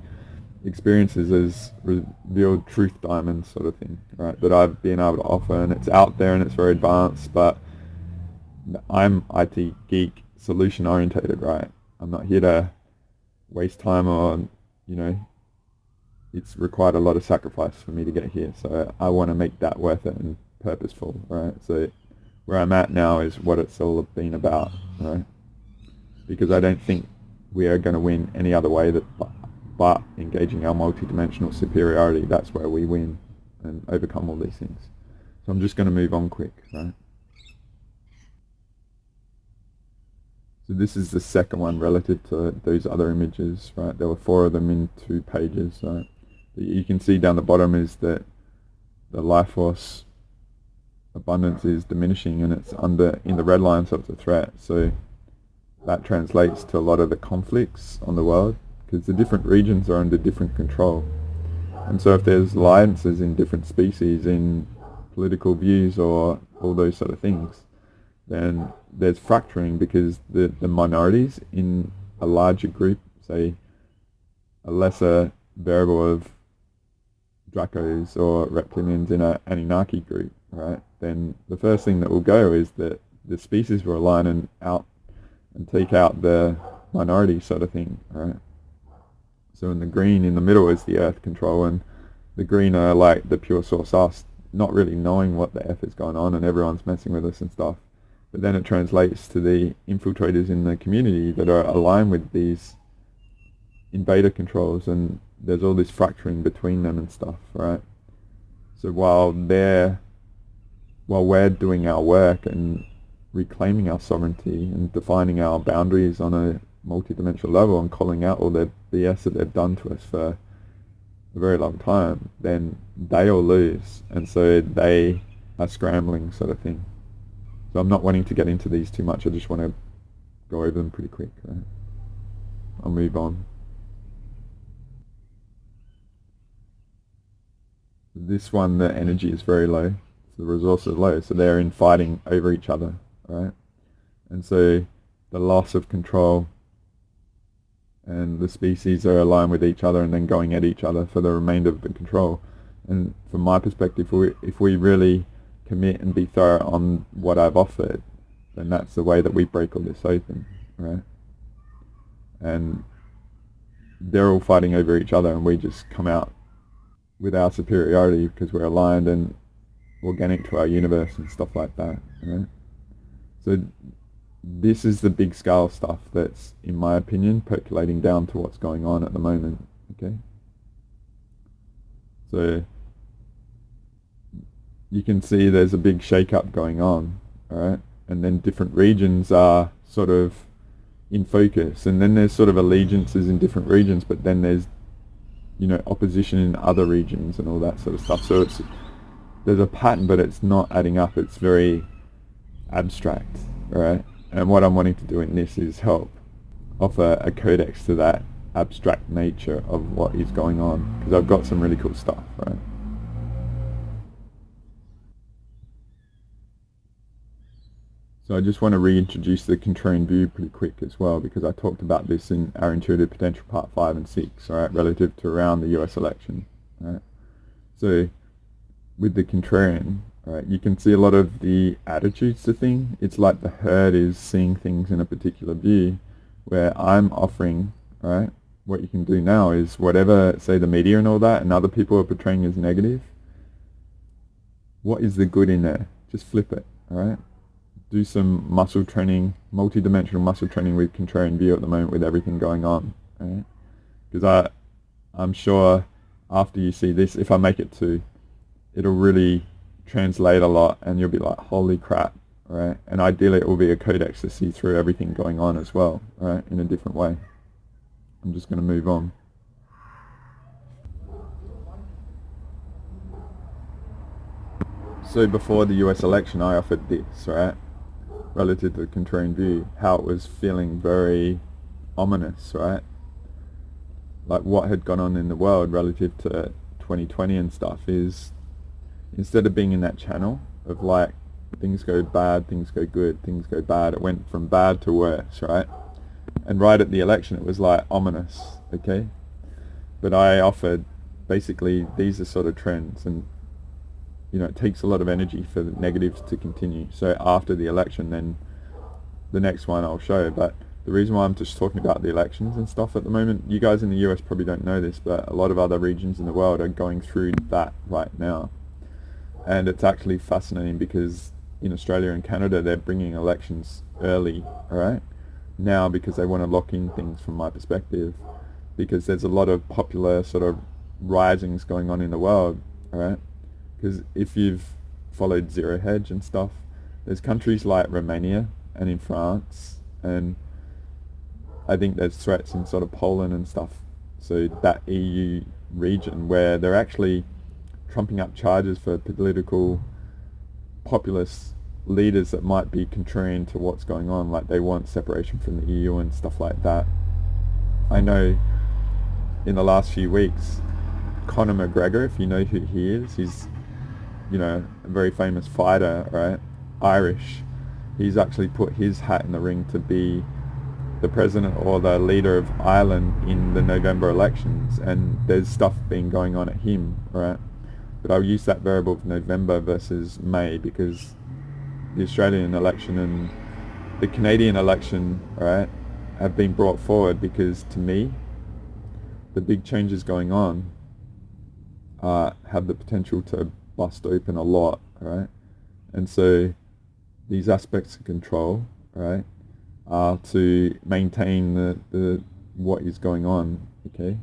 experiences is revealed truth diamond sort of thing, right? That I've been able to offer, and it's out there and it's very advanced, but I'm IT geek, solution orientated, right? I'm not here to waste time or, it's required a lot of sacrifice for me to get here. So I want to make that worth it and purposeful, right? So where I'm at now is what it's all been about, right? Because I don't think we are going to win any other way but engaging our multidimensional superiority. That's where we win and overcome all these things. So I'm just going to move on quick, right? So this is the second one relative to those other images, right? There were 4 of them in 2 pages, right? But you can see down the bottom is that the life force abundance is diminishing and it's in the red line, so it's a threat. So that translates to a lot of the conflicts on the world because the different regions are under different control. And so if there's alliances in different species, in political views or all those sort of things, then there's fracturing because the minorities in a larger group, say a lesser variable of Dracos or reptilians in an Anunnaki group, right, then the first thing that will go is that the species will align and take out the minority sort of thing, right? So in the green in the middle is the earth control, and the green are like the pure source us, not really knowing what the F is going on, and everyone's messing with us and stuff. But then it translates to the infiltrators in the community that are aligned with these invader controls, and there's all this fracturing between them and stuff, right? So while we're doing our work and reclaiming our sovereignty and defining our boundaries on a multi-dimensional level and calling out all the BS that they've done to us for a very long time, then they all lose, and so they are scrambling sort of thing. So I'm not wanting to get into these too much, I just want to go over them pretty quick, right? I'll move on. This one, the energy is very low, so the resource is low, so they're in fighting over each other, right? And so the loss of control, and the species are aligned with each other and then going at each other for the remainder of the control. And from my perspective, if we really commit and be thorough on what I've offered, then that's the way that we break all this open, right? And they're all fighting over each other, and we just come out with our superiority because we're aligned and organic to our universe and stuff like that, right? So this is the big scale stuff that's, in my opinion, percolating down to what's going on at the moment, okay? So you can see there's a big shake-up going on, alright? And then different regions are sort of in focus, and then there's sort of allegiances in different regions, but then there's, you know, opposition in other regions and all that sort of stuff. So there's a pattern, but it's not adding up. It's very abstract, right? And what I'm wanting to do in this is help offer a codex to that abstract nature of what is going on, because I've got some really cool stuff, right? So I just want to reintroduce the contrarian view pretty quick as well, because I talked about this in our Intuitive Potential Part 5 and 6, all right, relative to around the US election, right? So with the contrarian, right, you can see a lot of the attitudes to things. It's like the herd is seeing things in a particular view, where I'm offering, right, what you can do now is whatever, say, the media and all that, and other people are portraying as negative, what is the good in there? Just flip it, all right? Do some muscle training, multi-dimensional muscle training with contrarian view at the moment with everything going on, right? Because I'm sure after you see this, if I make it to, it'll really translate a lot, and you'll be like, holy crap, right? And ideally it will be a codex to see through everything going on as well, right, in a different way. I'm just going to move on. So before the US election, I offered this, right, relative to the contrarian view, how it was feeling very ominous, right? Like what had gone on in the world relative to 2020 and stuff is, instead of being in that channel of like things go bad, things go good, things go bad, it went from bad to worse, right? And right at the election it was like ominous, okay? But I offered basically these are sort of trends, and you know, it takes a lot of energy for the negatives to continue. So after the election, then the next one I'll show. But the reason why I'm just talking about the elections and stuff at the moment, you guys in the US probably don't know this, but a lot of other regions in the world are going through that right now. And it's actually fascinating because in Australia and Canada, they're bringing elections early, all right? Now, because they want to lock in things from my perspective, because there's a lot of popular sort of risings going on in the world, all right? Because if you've followed Zero Hedge and stuff, there's countries like Romania and in France, and I think there's threats in sort of Poland and stuff. So that EU region where they're actually trumping up charges for political populist leaders that might be contrarian to what's going on, like they want separation from the EU and stuff like that. I know in the last few weeks, Conor McGregor, if you know who he is, he's, you know, a very famous fighter, right? Irish. He's actually put his hat in the ring to be the president or the leader of Ireland in the November elections, and there's stuff been going on at him, right? But I'll use that variable of November versus May, because the Australian election and the Canadian election, right, have been brought forward because, to me, the big changes going on have the potential to bust open a lot, right? And so these aspects of control, right, are to maintain the what is going on, okay?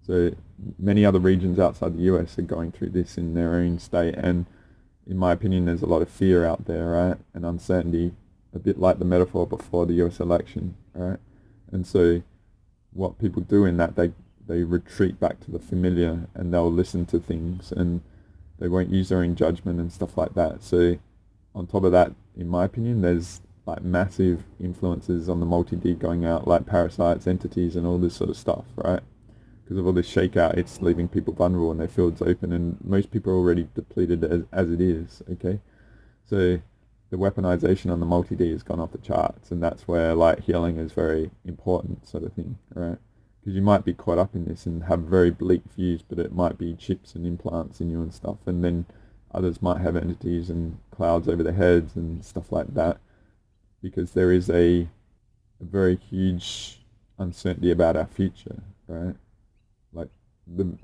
So many other regions outside the US are going through this in their own state, and in my opinion there's a lot of fear out there, right, and uncertainty, a bit like the metaphor before the US election, right? And so what people do in that, they retreat back to the familiar, and they'll listen to things, and they won't use their own judgment and stuff like that. So on top of that, in my opinion, there's like massive influences on the multi-D going out, like parasites, entities, and all this sort of stuff, right? Because of all this shakeout, it's leaving people vulnerable and their fields open, and most people are already depleted as it is, okay? So the weaponization on the multi-D has gone off the charts, and that's where like healing is very important, sort of thing, right? Because you might be caught up in this and have very bleak views, but it might be chips and implants in you and stuff, and then others might have entities and clouds over their heads and stuff like that, because there is a very huge uncertainty about our future, right? Like the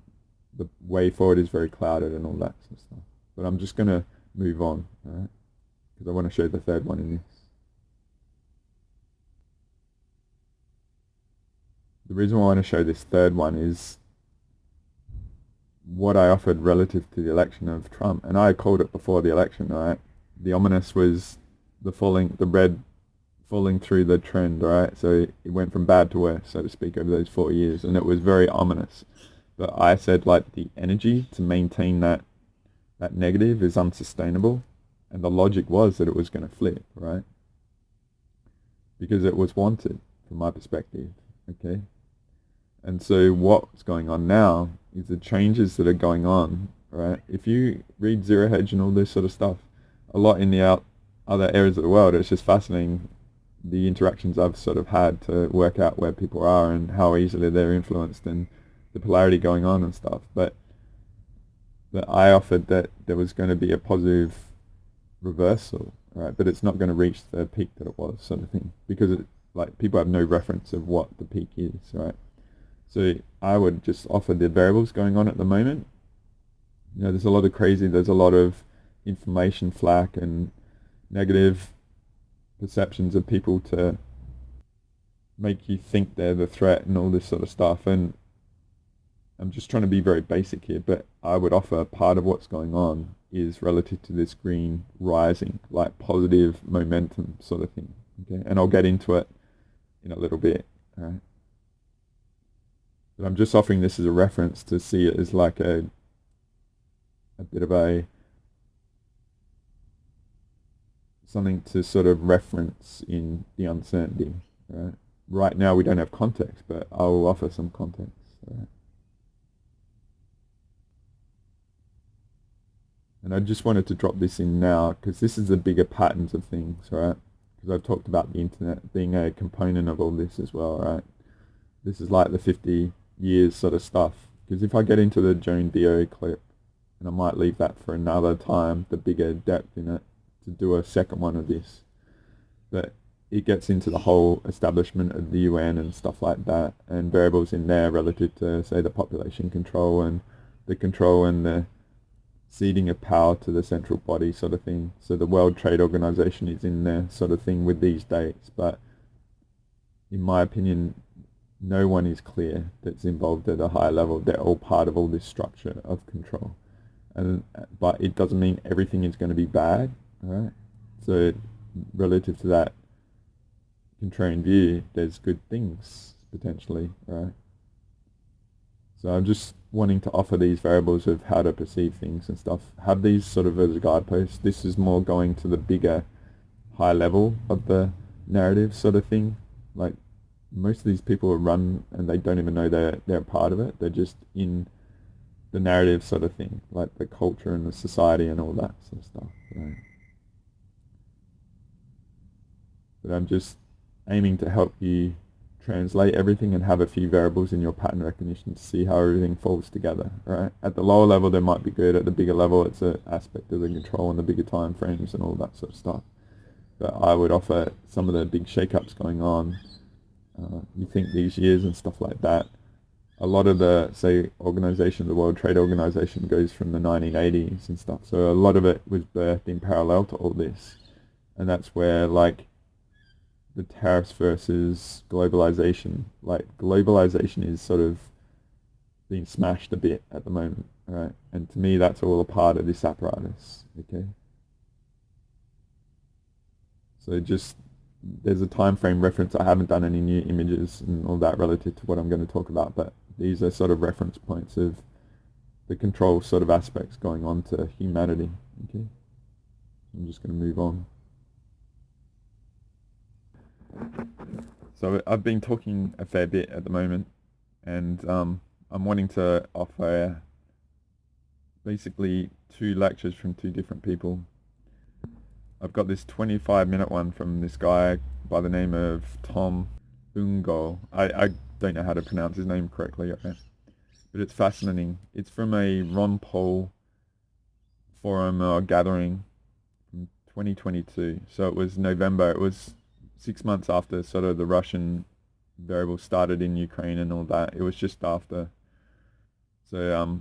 way forward is very clouded and all that sort of stuff. But I'm just going to move on, right? Because I want to show the third one in this. The reason why I want to show this third one is what I offered relative to the election of Trump, and I called it before the election, right? The ominous was the red falling through the trend, right? So it went from bad to worse, so to speak, over those 4 years, and it was very ominous. But I said, like, the energy to maintain that negative is unsustainable, and the logic was that it was going to flip, right? Because it was wanted, from my perspective, okay? And so what's going on now is the changes that are going on, right? If you read Zero Hedge and all this sort of stuff, a lot in the other areas of the world, it's just fascinating the interactions I've sort of had to work out where people are and how easily they're influenced and the polarity going on and stuff. But I offered that there was going to be a positive reversal, right? But it's not going to reach the peak that it was, sort of thing, because like people have no reference of what the peak is, right? So I would just offer the variables going on at the moment. You know, there's a lot of information flack and negative perceptions of people to make you think they're the threat and all this sort of stuff. And I'm just trying to be very basic here, but I would offer part of what's going on is relative to this green rising, like positive momentum sort of thing. Okay, and I'll get into it in a little bit. All right. But I'm just offering this as a reference to see it as like a bit of something to sort of reference in the uncertainty, right? Right now we don't have context, but I will offer some context, right? And I just wanted to drop this in now because this is the bigger patterns of things, right? Because I've talked about the internet being a component of all this as well, right? This is like the 50 years sort of stuff. Because if I get into the Joan Dio clip, and I might leave that for another time, the bigger depth in it, to do a second one of this. But it gets into the whole establishment of the UN and stuff like that, and variables in there relative to, say, the population control and the ceding of power to the central body sort of thing. So the World Trade Organization is in there sort of thing with these dates, but in my opinion, no one is clear that's involved at a higher level. They're all part of all this structure of control. But it doesn't mean everything is going to be bad, all right? So relative to that contrarian view, there's good things potentially, right? So I'm just wanting to offer these variables of how to perceive things and stuff. Have these sort of as a guidepost. This is more going to the bigger, high level of the narrative sort of thing. Like most of these people run and they don't even know they're a part of it. They're just in the narrative sort of thing, like the culture and the society and all that sort of stuff. Right? But I'm just aiming to help you translate everything and have a few variables in your pattern recognition to see how everything falls together, right? At the lower level, they might be good. At the bigger level, it's an aspect of the control and the bigger time frames and all that sort of stuff. But I would offer some of the big shake-ups going on. You think these years and stuff like that. A lot of the, say, organization, the World Trade Organization goes from the 1980s and stuff. So a lot of it was birthed in parallel to all this. And that's where, like, the tariffs versus globalization, like globalization is sort of being smashed a bit at the moment, right? And to me, that's all a part of this apparatus, okay? So just, there's a time frame reference. I haven't done any new images and all that relative to what I'm going to talk about, but these are sort of reference points of the control sort of aspects going on to humanity, okay? I'm just going to move on. So I've been talking a fair bit at the moment, and I'm wanting to offer basically 2 lectures from 2 different people. I've got this 25-minute one from this guy by the name of Tom Ungo. I don't know how to pronounce his name correctly, okay? But it's fascinating. It's from a Ron Paul forum or gathering from 2022. So it was November. It was 6 months after sort of the Russian variable started in Ukraine and all that. It was just after. So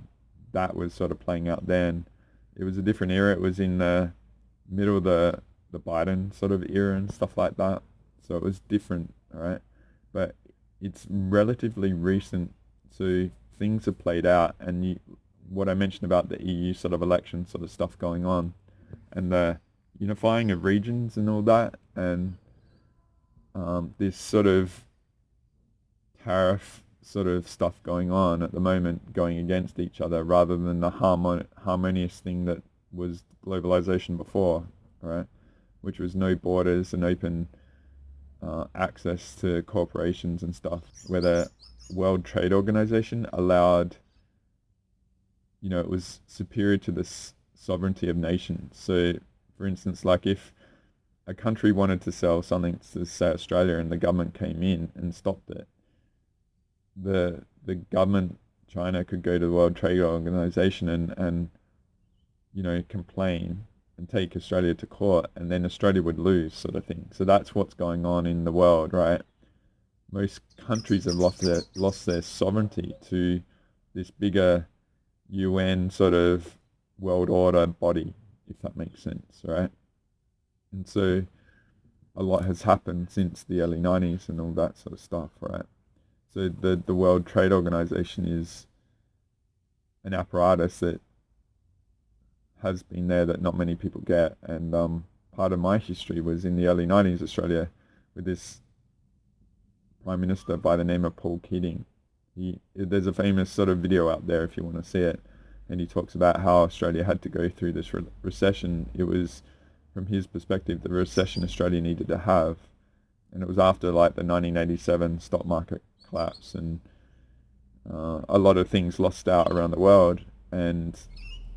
that was sort of playing out then. It was a different era. It was in the middle of the Biden sort of era and stuff like that. So it was different, all right? But it's relatively recent, so things have played out, and what I mentioned about the EU sort of election sort of stuff going on, and the unifying of regions and all that, and this sort of tariff sort of stuff going on at the moment, going against each other rather than the harmonious thing that was globalization before, right? Which was no borders and open access to corporations and stuff, where the World Trade Organization allowed, it was superior to the sovereignty of nations. So, for instance, like if a country wanted to sell something to, say, Australia, and the government came in and stopped it, the government, China, could go to the World Trade Organization and complain and take Australia to court, and then Australia would lose, sort of thing. So that's what's going on in the world, right? Most countries have lost their sovereignty to this bigger UN sort of world order body, if that makes sense, right? And so a lot has happened since the early 90s and all that sort of stuff, right? So the World Trade Organization is an apparatus that has been there that not many people get. And part of my history was in the early 90s, Australia, with this Prime Minister by the name of Paul Keating. There's a famous sort of video out there if you want to see it, and he talks about how Australia had to go through this recession. It was, from his perspective, the recession Australia needed to have, and it was after like the 1987 stock market collapse, and a lot of things lost out around the world, and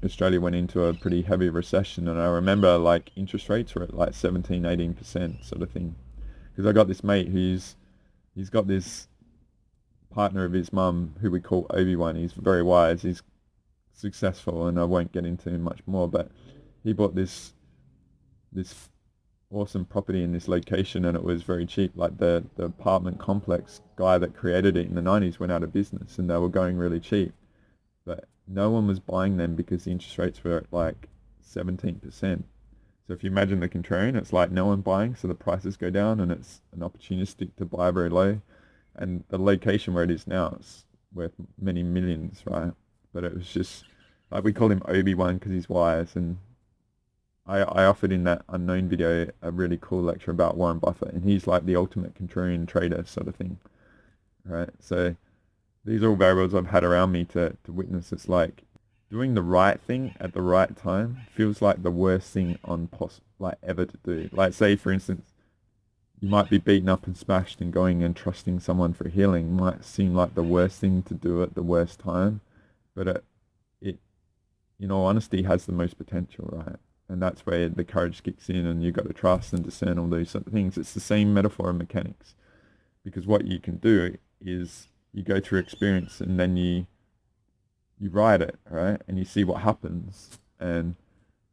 Australia went into a pretty heavy recession. And I remember like interest rates were at like 17-18% sort of thing, because I got this mate he's got this partner of his mum who we call Obi-Wan. He's very wise, he's successful, and I won't get into him much more, but he bought this awesome property in this location, and it was very cheap. Like the apartment complex guy that created it in the 90s went out of business, and they were going really cheap, but no one was buying them because the interest rates were at like 17%. So if you imagine the contrarian, it's like no one buying, so the prices go down, and it's an opportunistic to buy very low. And the location where it is now is worth many millions, right? But it was just, like, we call him Obi-Wan because he's wise. And I offered in that unknown video a really cool lecture about Warren Buffett, and he's like the ultimate contrarian trader sort of thing, right? So these are all variables I've had around me to witness. It's like doing the right thing at the right time feels like the worst thing ever to do. Like, say for instance, you might be beaten up and smashed, and going and trusting someone for healing might seem like the worst thing to do at the worst time, but it in all honesty has the most potential, right? And that's where the courage kicks in, and you've got to trust and discern all those sort of things. It's the same metaphor in mechanics. because what you can do is you go through experience and then you ride it, right? And you see what happens, and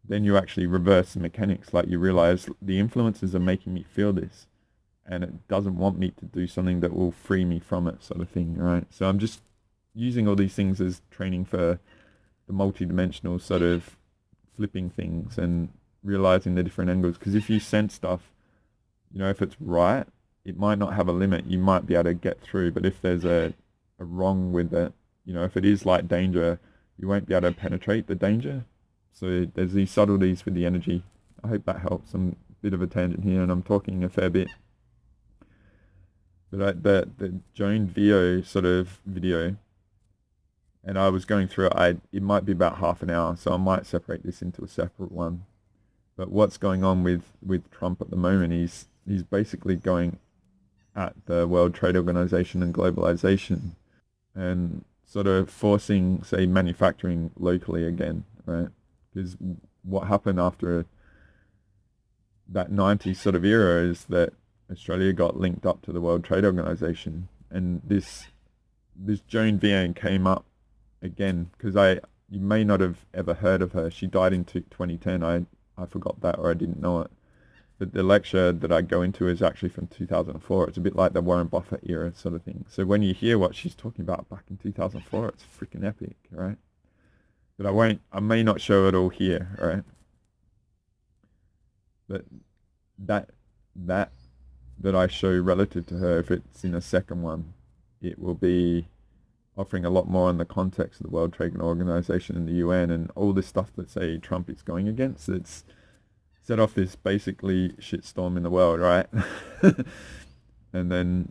then you actually reverse the mechanics. Like, you realize the influences are making me feel this, and it doesn't want me to do something that will free me from it, sort of thing, right? So I'm just using all these things as training for the multi-dimensional sort of flipping things and realizing the different angles. Because if you sense stuff, you know, if it's right, it might not have a limit. You might be able to get through, but if there's a wrong with it, you know, if it is like danger, you won't be able to penetrate the danger. So there's these subtleties with the energy. I hope that helps. I'm a bit of a tangent here, and I'm talking a fair bit. But the Joan Vio sort of video, and I was going through it, it might be about half an hour, so I might separate this into a separate one. But what's going on with Trump at the moment, he's basically going at the World Trade Organization and globalization and sort of forcing, say, manufacturing locally again, right? Because what happened after that 90s sort of era is that Australia got linked up to the World Trade Organization, and this Joan Vian came up again, because you may not have ever heard of her. She died in 2010. I forgot that, or I didn't know it. But the lecture that I go into is actually from 2004. It's a bit like the Warren Buffett era sort of thing. So when you hear what she's talking about back in 2004, it's freaking epic, right? But I may not show it all here, right? But that I show relative to her, if it's in a second one, it will be offering a lot more on the context of the World Trade Organization and the UN and all this stuff that, say, Trump is going against. It's set off this basically shitstorm in the world, right? And then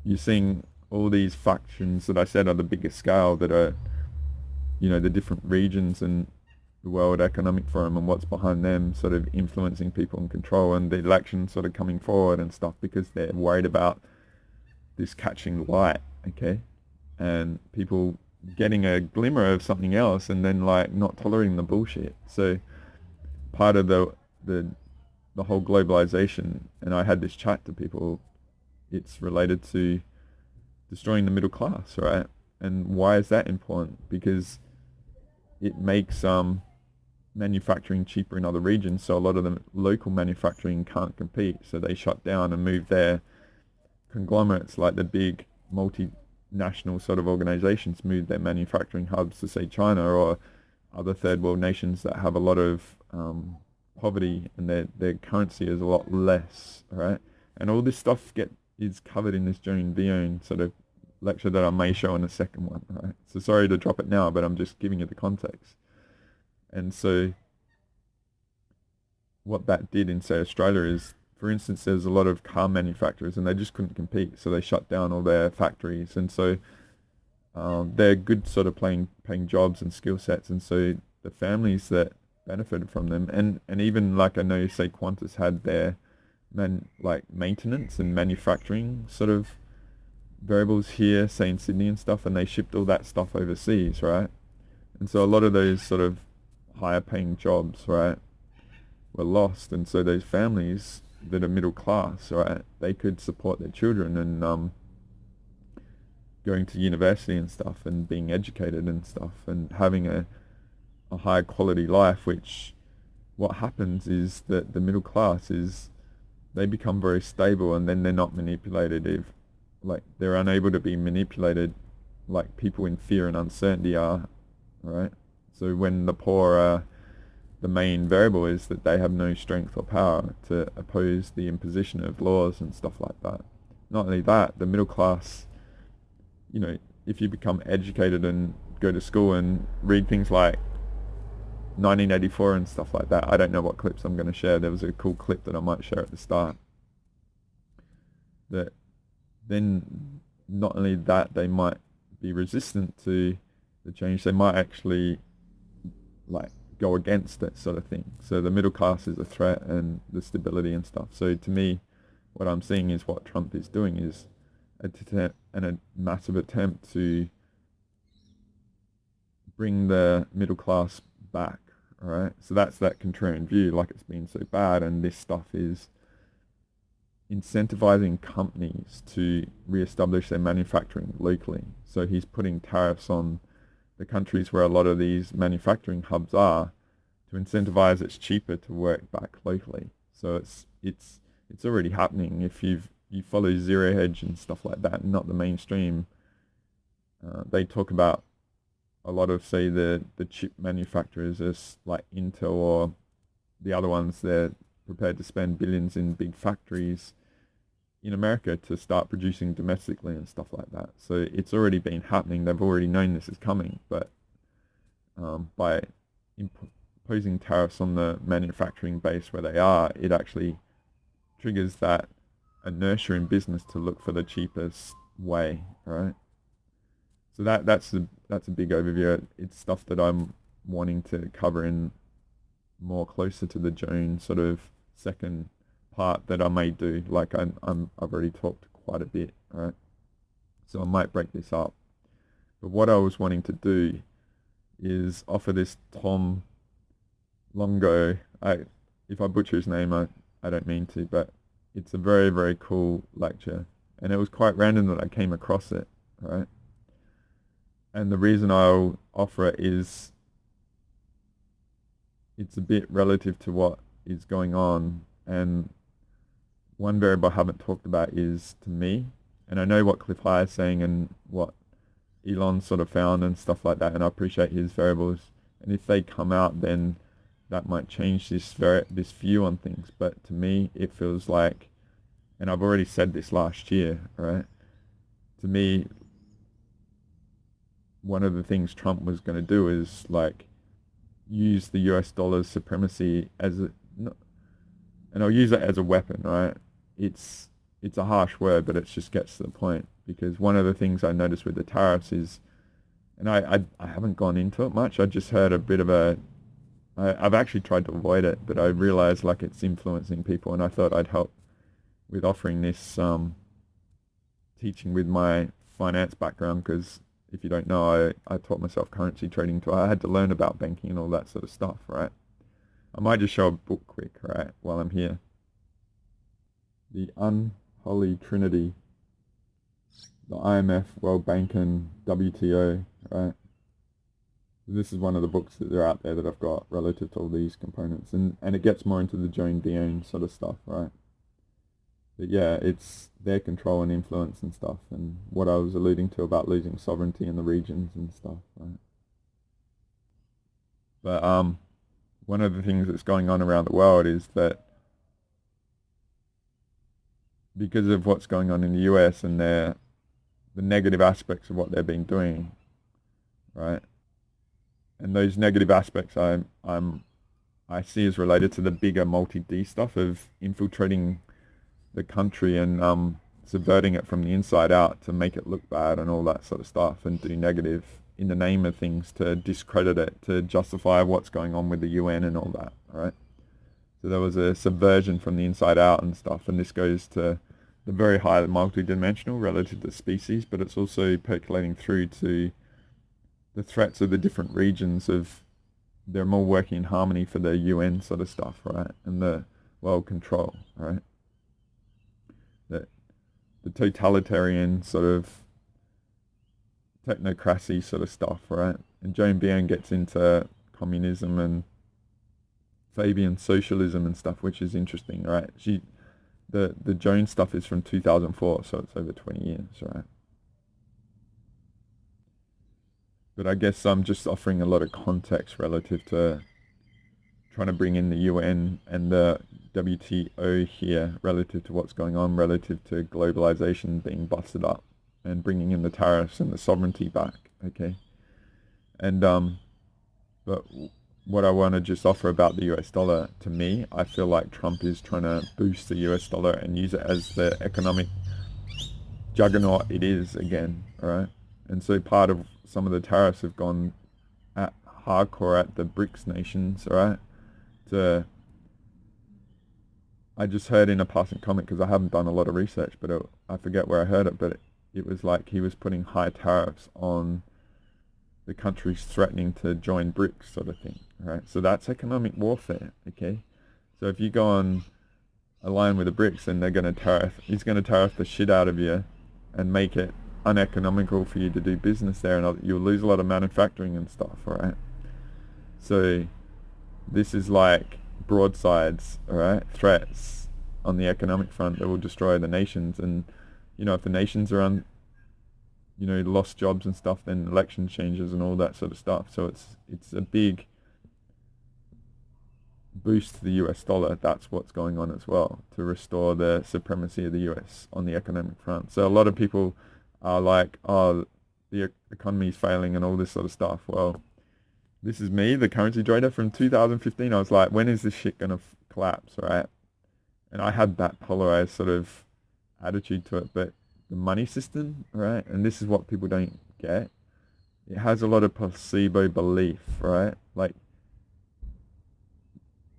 you're seeing all these factions that I said are the biggest scale, that are, you know, the different regions and the World Economic Forum and what's behind them sort of influencing people in control, and the election sort of coming forward and stuff, because they're worried about this catching light, okay? And people getting a glimmer of something else and then, like, not tolerating the bullshit. So part of the whole globalization, and I had this chat to people, it's related to destroying the middle class, right? And why is that important? Because it makes manufacturing cheaper in other regions, so a lot of the local manufacturing can't compete, so they shut down and move their conglomerates, like the big multinational sort of organizations, move their manufacturing hubs to, say, China or other third world nations that have a lot of poverty, and their currency is a lot less, right? And all this stuff is covered in this Joan Vion sort of lecture that I may show in a second one, right? So sorry to drop it now, but I'm just giving you the context. And so what that did in, say, Australia is, for instance, there's a lot of car manufacturers and they just couldn't compete, so they shut down all their factories. And so they're good sort of paying jobs and skill sets, and so the families that benefited from them, and even, like, I know, say, Qantas had their maintenance and manufacturing sort of variables here, say in Sydney and stuff, and they shipped all that stuff overseas, right? And so a lot of those sort of higher paying jobs, right, were lost, and so those families that are middle class, right, they could support their children and going to university and stuff and being educated and stuff and having a high quality life. Which what happens is that the middle class they become very stable, and then they're not manipulated. If, like, they're unable to be manipulated like people in fear and uncertainty are, right? So when the poor are, the main variable is that they have no strength or power to oppose the imposition of laws and stuff like that. Not only that, the middle class, you know, if you become educated and go to school and read things like 1984 and stuff like that, I don't know what clips I'm going to share. There was a cool clip that I might share at the start. That then not only that, they might be resistant to the change, they might actually, like, go against it, sort of thing. So the middle class is a threat, and the stability and stuff. So to me, what I'm seeing is what Trump is doing is a massive attempt to bring the middle class back, right? So that's that contrarian view, like it's been so bad, and this stuff is incentivizing companies to reestablish their manufacturing locally. So he's putting tariffs on the countries where a lot of these manufacturing hubs are to incentivize it's cheaper to work back locally. So it's already happening. If you follow Zero Hedge and stuff like that, not the mainstream, they talk about a lot of, say, the chip manufacturers as like Intel or the other ones. They're prepared to spend billions in big factories in America to start producing domestically and stuff like that. So it's already been happening. They've already known this is coming, but by imposing tariffs on the manufacturing base where they are, it actually triggers that inertia in business to look for the cheapest way, right? So that's a big overview. It's stuff that I'm wanting to cover in more closer to the Joan sort of second part that I may do. Like I've already talked quite a bit, right? So I might break this up. But what I was wanting to do is offer this Tom Longo. If I butcher his name, I don't mean to, but it's a very, very cool lecture. And it was quite random that I came across it, right? And the reason I'll offer it is it's a bit relative to what is going on. And one variable I haven't talked about is, to me, and I know what Cliff High is saying and what Elon sort of found and stuff like that, and I appreciate his variables. And if they come out, then that might change this view on things. But to me, it feels like, and I've already said this last year, right? To me, one of the things Trump was going to do is like use the US dollar's supremacy as a, and I'll use it as a weapon, right? It's a harsh word, but it just gets to the point. Because one of the things I noticed with the tariffs is, and I haven't gone into it much, I just heard a bit of I've actually tried to avoid it, but I realized like it's influencing people, and I thought I'd help with offering this teaching with my finance background, because if you don't know, I taught myself currency trading too. I had to learn about banking and all that sort of stuff, right? I might just show a book quick, right, while I'm here. The Unholy Trinity, the IMF, World Bank, and WTO, right? This is one of the books that are out there that I've got relative to all these components, and it gets more into the Joan Dion sort of stuff, right? But yeah, it's their control and influence and stuff, and what I was alluding to about losing sovereignty in the regions and stuff, right? But one of the things that's going on around the world is that because of what's going on in the US and the negative aspects of what they've been doing, right? And those negative aspects I see as related to the bigger multi-D stuff of infiltrating the country and subverting it from the inside out to make it look bad and all that sort of stuff, and do negative in the name of things to discredit it, to justify what's going on with the UN and all that, right? So there was a subversion from the inside out and stuff, and this goes to the very high multi-dimensional relative to species, but it's also percolating through to the threats of the different regions of they're more working in harmony for the UN sort of stuff, right? And the world control, right? The totalitarian sort of technocracy sort of stuff, right? And Joan Dion gets into communism and Fabian socialism and stuff, which is interesting, right? The Joan stuff is from 2004, so it's over 20 years, right? But I guess I'm just offering a lot of context relative to trying to bring in the UN and the WTO here relative to what's going on, relative to globalization being busted up and bringing in the tariffs and the sovereignty back, okay? And but what I want to just offer about the US dollar, to me, I feel like Trump is trying to boost the US dollar and use it as the economic juggernaut it is again, all right? And so part of some of the tariffs have gone at hardcore at the BRICS nations, all right? I just heard in a passing comment, because I haven't done a lot of research, but I forget where I heard it, but it was like he was putting high tariffs on the countries threatening to join BRICS sort of thing, right? So that's economic warfare, okay? So if you go on align with the BRICS, then he's going to tariff the shit out of you and make it uneconomical for you to do business there, and you'll lose a lot of manufacturing and stuff, right? So this is like broadsides, all right, threats on the economic front that will destroy the nations. And if the nations are lost jobs and stuff, then election changes and all that sort of stuff. So it's a big boost to the US dollar. That's what's going on as well, to restore the supremacy of the US on the economic front. So a lot of people are like, oh, the economy's failing and all this sort of stuff. Well, this is me, the currency trader from 2015. I was like, when is this shit going to collapse, right? And I had that polarized sort of attitude to it. But the money system, right, and this is what people don't get, it has a lot of placebo belief, right? Like,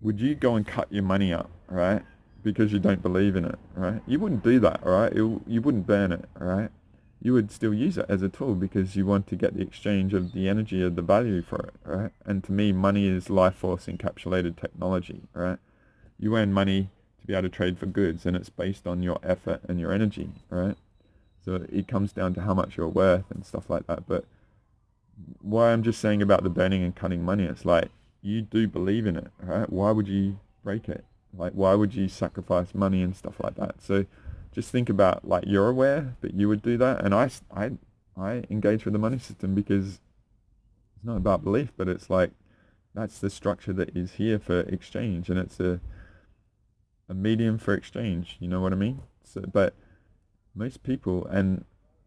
would you go and cut your money up, right, because you don't believe in it, right? You wouldn't do that, all right? You wouldn't burn it, all right? You would still use it as a tool because you want to get the exchange of the energy, of the value for it, right? And to me, money is life force encapsulated technology, right? You earn money to be able to trade for goods, and it's based on your effort and your energy, right? So it comes down to how much you're worth and stuff like that. But why I'm just saying about the burning and cutting money, it's like, you do believe in it, right? Why would you break it? Like, why would you sacrifice money and stuff like that? So just think about, like, you're aware that you would do that. And I engage with the money system because it's not about belief, but it's like, that's the structure that is here for exchange, and it's a medium for exchange, you know what I mean? So, but most people, and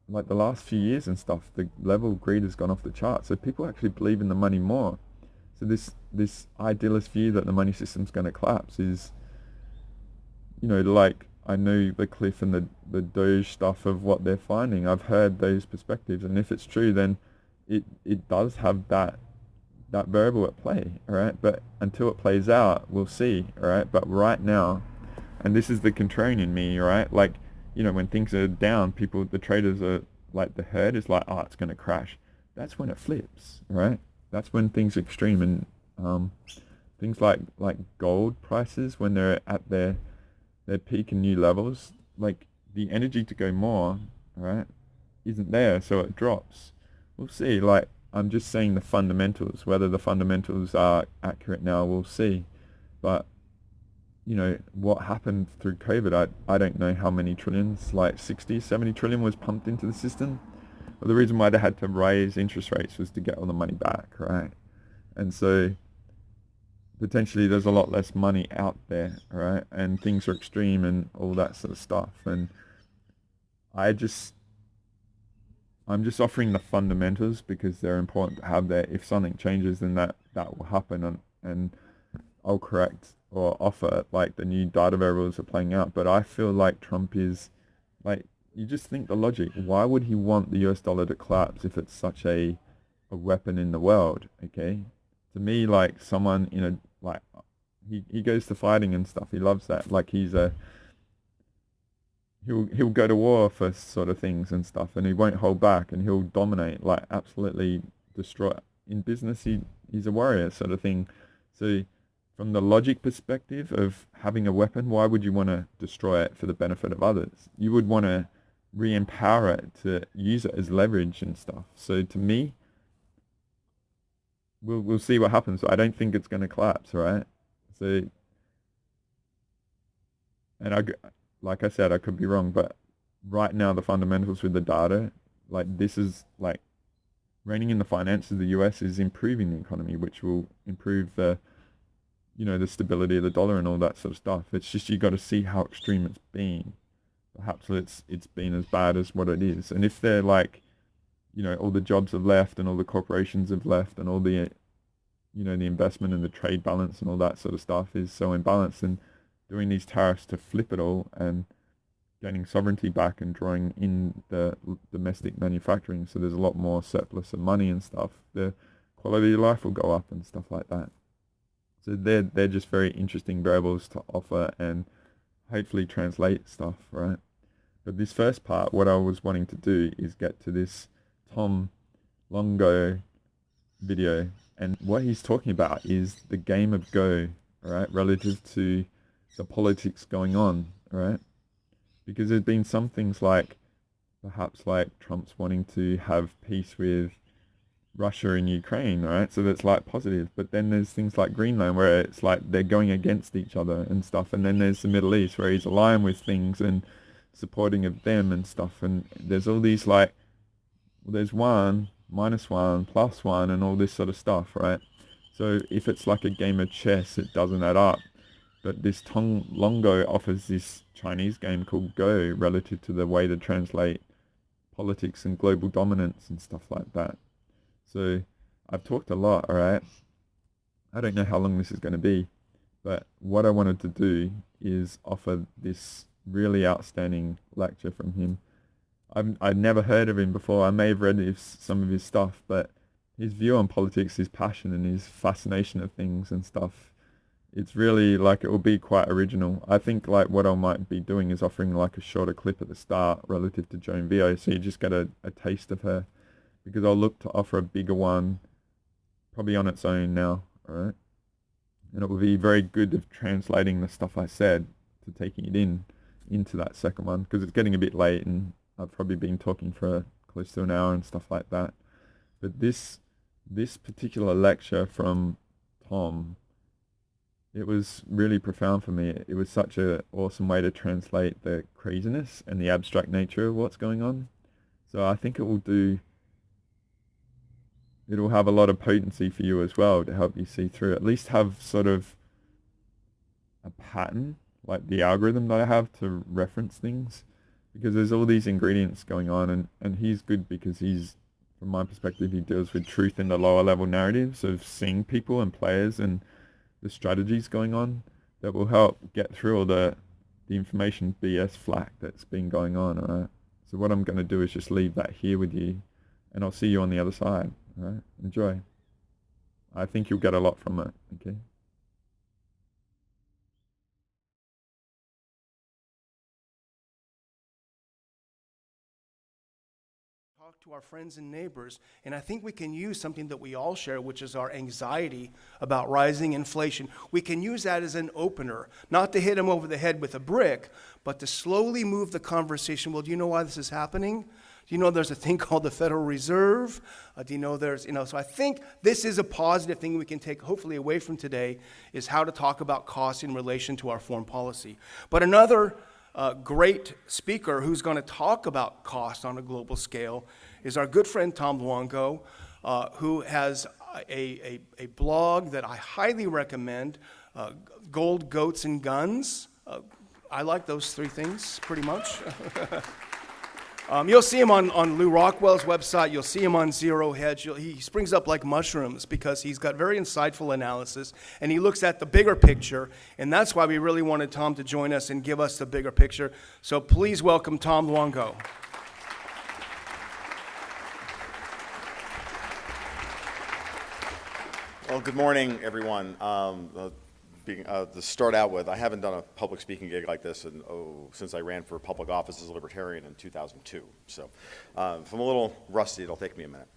like the last few years and stuff, the level of greed has gone off the chart. So people actually believe in the money more. So this idealist view that the money system's going to collapse is, like, I know the Cliff and the Doge stuff of what they're finding. I've heard those perspectives, and if it's true, then it does have that variable at play, all right? But until it plays out, we'll see, all right? But right now, and this is the contrarian in me, all right? Like, when things are down, the traders are like, the herd is like, oh, it's going to crash. That's when it flips, right? That's when things are extreme, and things like gold prices, when they're at their peak and new levels, like, the energy to go more, right, isn't there, so it drops. We'll see. Like, I'm just saying the fundamentals. Whether the fundamentals are accurate now, we'll see. But what happened through COVID, I don't know how many trillions, like 60, 70 trillion was pumped into the system. But the reason why they had to raise interest rates was to get all the money back, right? And so potentially there's a lot less money out there, right? And things are extreme and all that sort of stuff. And I'm just offering the fundamentals because they're important to have there. If something changes, then that will happen, and I'll correct or offer, like, the new data variables are playing out. But I feel like Trump is, like, you just think the logic. Why would he want the US dollar to collapse if it's such a weapon in the world, okay? To me, like, someone, like, he goes to fighting and stuff. He loves that. Like, he'll go to war for sort of things and stuff, and he won't hold back, and he'll dominate, like, absolutely destroy. In business, he's a warrior sort of thing. So from the logic perspective of having a weapon, why would you want to destroy it for the benefit of others? You would want to re-empower it to use it as leverage and stuff. So to me, we'll see what happens. I don't think it's going to collapse, right? So, and like I said, I could be wrong, but right now the fundamentals with the data, like, this is like reining in the finances of the US is improving the economy, which will improve the stability of the dollar and all that sort of stuff. It's just, you got to see how extreme it's been. Perhaps it's been as bad as what it is. And if they're like, all the jobs have left and all the corporations have left and all the, the investment and the trade balance and all that sort of stuff is so imbalanced, and doing these tariffs to flip it all and gaining sovereignty back and drawing in the domestic manufacturing, so there's a lot more surplus of money and stuff, the quality of life will go up and stuff like that. So they're just very interesting variables to offer and hopefully translate stuff, right? But this first part, what I was wanting to do is get to this Tom Longo video, and what he's talking about is the game of Go, right, relative to the politics going on, right? Because there's been some things like, perhaps like Trump's wanting to have peace with Russia and Ukraine, right? So that's like positive. But then there's things like Greenland where it's like they're going against each other and stuff. And then there's the Middle East where he's aligned with things and supporting of them and stuff. And there's all these like, well, there's 1, -1, +1 and all this sort of stuff, right? So if it's like a game of chess, it doesn't add up. But this Longo offers this Chinese game called Go relative to the way to translate politics and global dominance and stuff like that. So I've talked a lot, all right? I don't know how long this is going to be, but what I wanted to do is offer this really outstanding lecture from him. I'd never heard of him before. I may have read some of his stuff, but his view on politics, his passion and his fascination of things and stuff, it's really like, it will be quite original. I think like what I might be doing is offering like a shorter clip at the start relative to Joan Vio, so you just get a taste of her, because I'll look to offer a bigger one probably on its own now, all right? And it will be very good of translating the stuff I said to taking it into that second one, because it's getting a bit late and I've probably been talking for close to an hour and stuff like that. But this particular lecture from Tom, it was really profound for me. It was such an awesome way to translate the craziness and the abstract nature of what's going on. So I think it'll have a lot of potency for you as well to help you see through. At least have sort of a pattern, like the algorithm that I have to reference things, because there's all these ingredients going on, and he's good because he's, from my perspective, he deals with truth in the lower level narratives of seeing people and players and the strategies going on that will help get through all the information BS flack that's been going on, all right? So what I'm going to do is just leave that here with you, and I'll see you on the other side, all right? Enjoy. I think you'll get a lot from it, okay? Talk to our friends and neighbors, and I think we can use something that we all share, which is our anxiety about rising inflation. We can use that as an opener, not to hit them over the head with a brick, but to slowly move the conversation. Well, do you know why this is happening? Do you know there's a thing called the Federal Reserve? Do you know there's, so I think this is a positive thing we can take hopefully away from today, is how to talk about costs in relation to our foreign policy. But another great speaker who's going to talk about cost on a global scale is our good friend Tom Luongo, who has a blog that I highly recommend, Gold, Goats, and Guns. I like those 3 things pretty much. You'll see him on Lou Rockwell's website. You'll see him on Zero Hedge. He springs up like mushrooms because he's got very insightful analysis, and he looks at the bigger picture, and that's why we really wanted Tom to join us and give us the bigger picture. So please welcome Tom Luongo. Well, good morning, everyone. To start out with, I haven't done a public speaking gig like this since I ran for public office as a libertarian in 2002. So if I'm a little rusty, it'll take me a minute.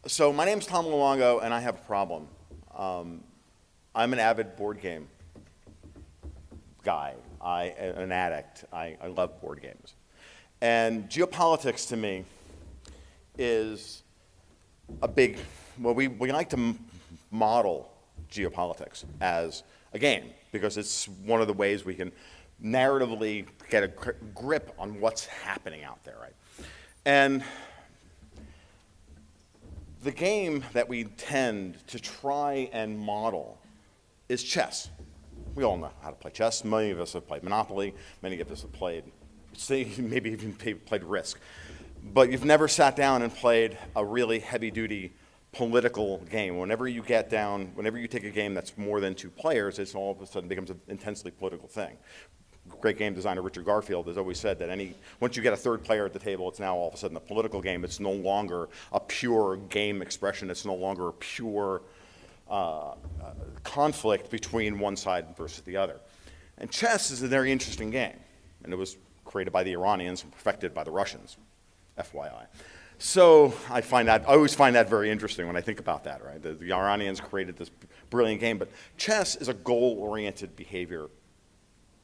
So my name's Tom Luongo, and I have a problem. I'm an avid board game guy, an addict. I love board games. And geopolitics to me is a big, well, we like to model geopolitics as a game because it's one of the ways we can narratively get a grip on what's happening out there, right? And the game that we tend to try and model is chess. We all know how to play chess. Many of us have played Monopoly. Many of us have played, maybe even played Risk. But you've never sat down and played a really heavy-duty political game. Whenever you take a game that's more than 2 players, it's all of a sudden becomes an intensely political thing. Great game designer Richard Garfield has always said that once you get a 3rd player at the table, it's now all of a sudden a political game. It's no longer a pure game expression. It's no longer a pure conflict between one side versus the other. And chess is a very interesting game, and it was created by the Iranians and perfected by the Russians, FYI. So I always find that very interesting when I think about that, right? The Iranians created this brilliant game, but chess is a goal-oriented behavior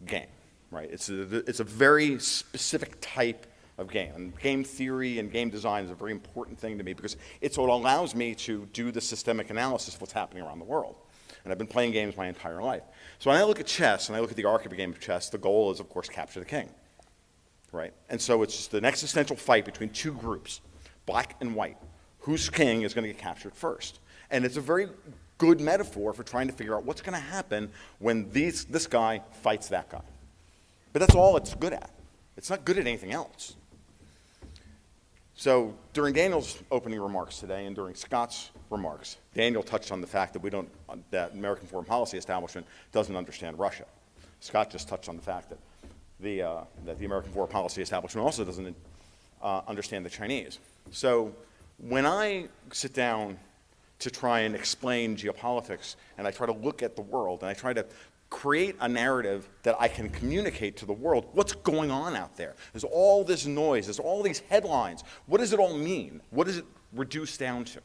game, right? It's a very specific type of game. And game theory and game design is a very important thing to me because it's what allows me to do the systemic analysis of what's happening around the world. And I've been playing games my entire life. So when I look at chess and I look at the arc of a game of chess, the goal is, of course, capture the king, right? And so it's just an existential fight between two groups, black and white. Whose king is going to get captured first? And it's a very good metaphor for trying to figure out what's going to happen when this guy fights that guy. But that's all it's good at. It's not good at anything else. So during Daniel's opening remarks today and during Scott's remarks, Daniel touched on the fact that that American foreign policy establishment doesn't understand Russia. Scott just touched on the fact that the American foreign policy establishment also doesn't understand the Chinese. So when I sit down to try and explain geopolitics and I try to look at the world and I try to create a narrative that I can communicate to the world what's going on out there. There's all this noise, there's all these headlines. What does it all mean? What does it reduce down to?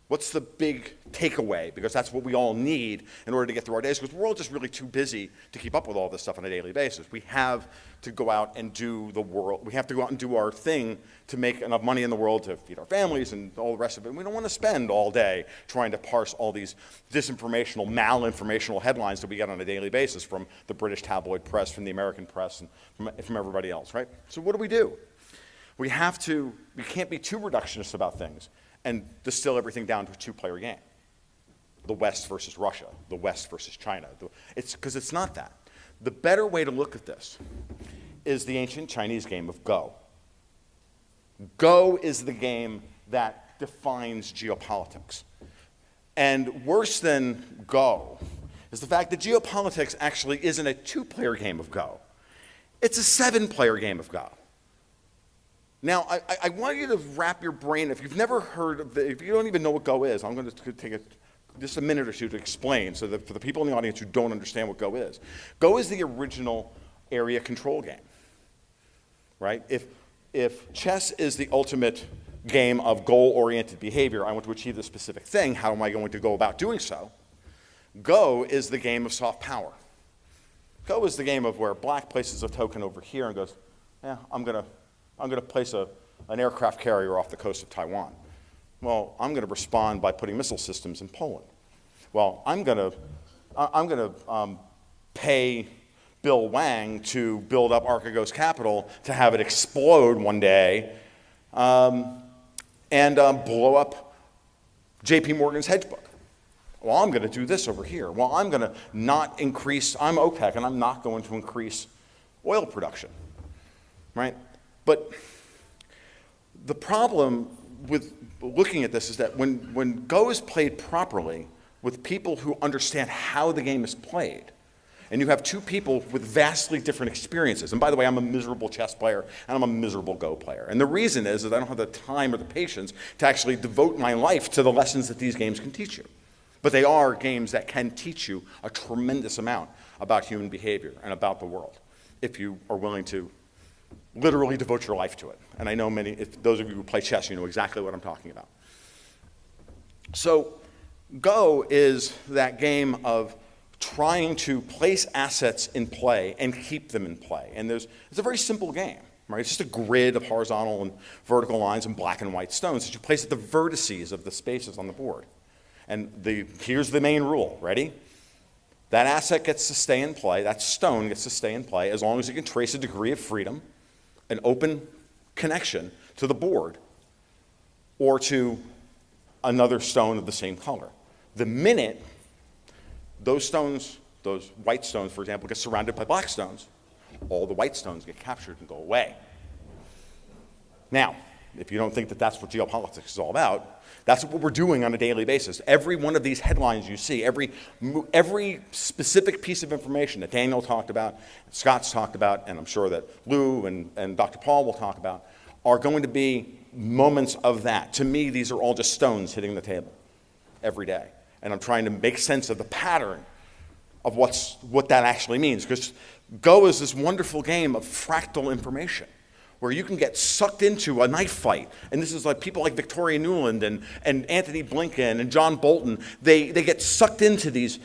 What's the big takeaway? Because that's what we all need in order to get through our days, because we're all just really too busy to keep up with all this stuff on a daily basis. We have to go out and do the world. We have to go out and do our thing to make enough money in the world to feed our families and all the rest of it. We don't want to spend all day trying to parse all these disinformational, malinformational headlines that we get on a daily basis from the British tabloid press, from the American press, and from everybody else, right? So what do? We can't be too reductionist about things and distill everything down to a two-player game. The West versus Russia, the West versus China. Because it's not that. The better way to look at this is the ancient Chinese game of Go. Go is the game that defines geopolitics. And worse than Go is the fact that geopolitics actually isn't a two-player game of Go. It's a seven-player game of Go. Now, I want you to wrap your brain, if you've never heard of if you don't even know what Go is, I'm going to take just a minute or two to explain so that for the people in the audience who don't understand what Go is the original area control game, right? If chess is the ultimate game of goal-oriented behavior, I want to achieve this specific thing, how am I going to go about doing so? Go is the game of soft power. Go is the game of where black places a token over here and goes, yeah, I'm going to place an aircraft carrier off the coast of Taiwan. Well, I'm going to respond by putting missile systems in Poland. Well, I'm going to pay Bill Wang to build up Archegos Capital to have it explode one day and blow up J.P. Morgan's hedge book. Well, I'm going to do this over here. Well, I'm going to not increase, I'm OPEC, and I'm not going to increase oil production, right? But the problem with looking at this is that when Go is played properly with people who understand how the game is played, and you have two people with vastly different experiences, and by the way, I'm a miserable chess player, and I'm a miserable Go player. And the reason is that I don't have the time or the patience to actually devote my life to the lessons that these games can teach you. But they are games that can teach you a tremendous amount about human behavior and about the world, if you are willing to literally devote your life to it. And I know those of you who play chess, you know exactly what I'm talking about. So Go is that game of trying to place assets in play and keep them in play. And it's a very simple game, right? It's just a grid of horizontal and vertical lines and black and white stones that you place at the vertices of the spaces on the board. And here's the main rule. Ready? That asset gets to stay in play, that stone gets to stay in play as long as you can trace a degree of freedom, an open connection to the board or to another stone of the same color. The minute those stones, those white stones, for example, get surrounded by black stones, all the white stones get captured and go away. Now, if you don't think that that's what geopolitics is all about, that's what we're doing on a daily basis. Every one of these headlines you see, every specific piece of information that Daniel talked about, Scott's talked about, and I'm sure that Lou and Dr. Paul will talk about, are going to be moments of that. To me, these are all just stones hitting the table every day. And I'm trying to make sense of the pattern of what that actually means. Because Go is this wonderful game of fractal information, where you can get sucked into a knife fight. And this is like people like Victoria Nuland and Anthony Blinken and John Bolton. They get sucked into these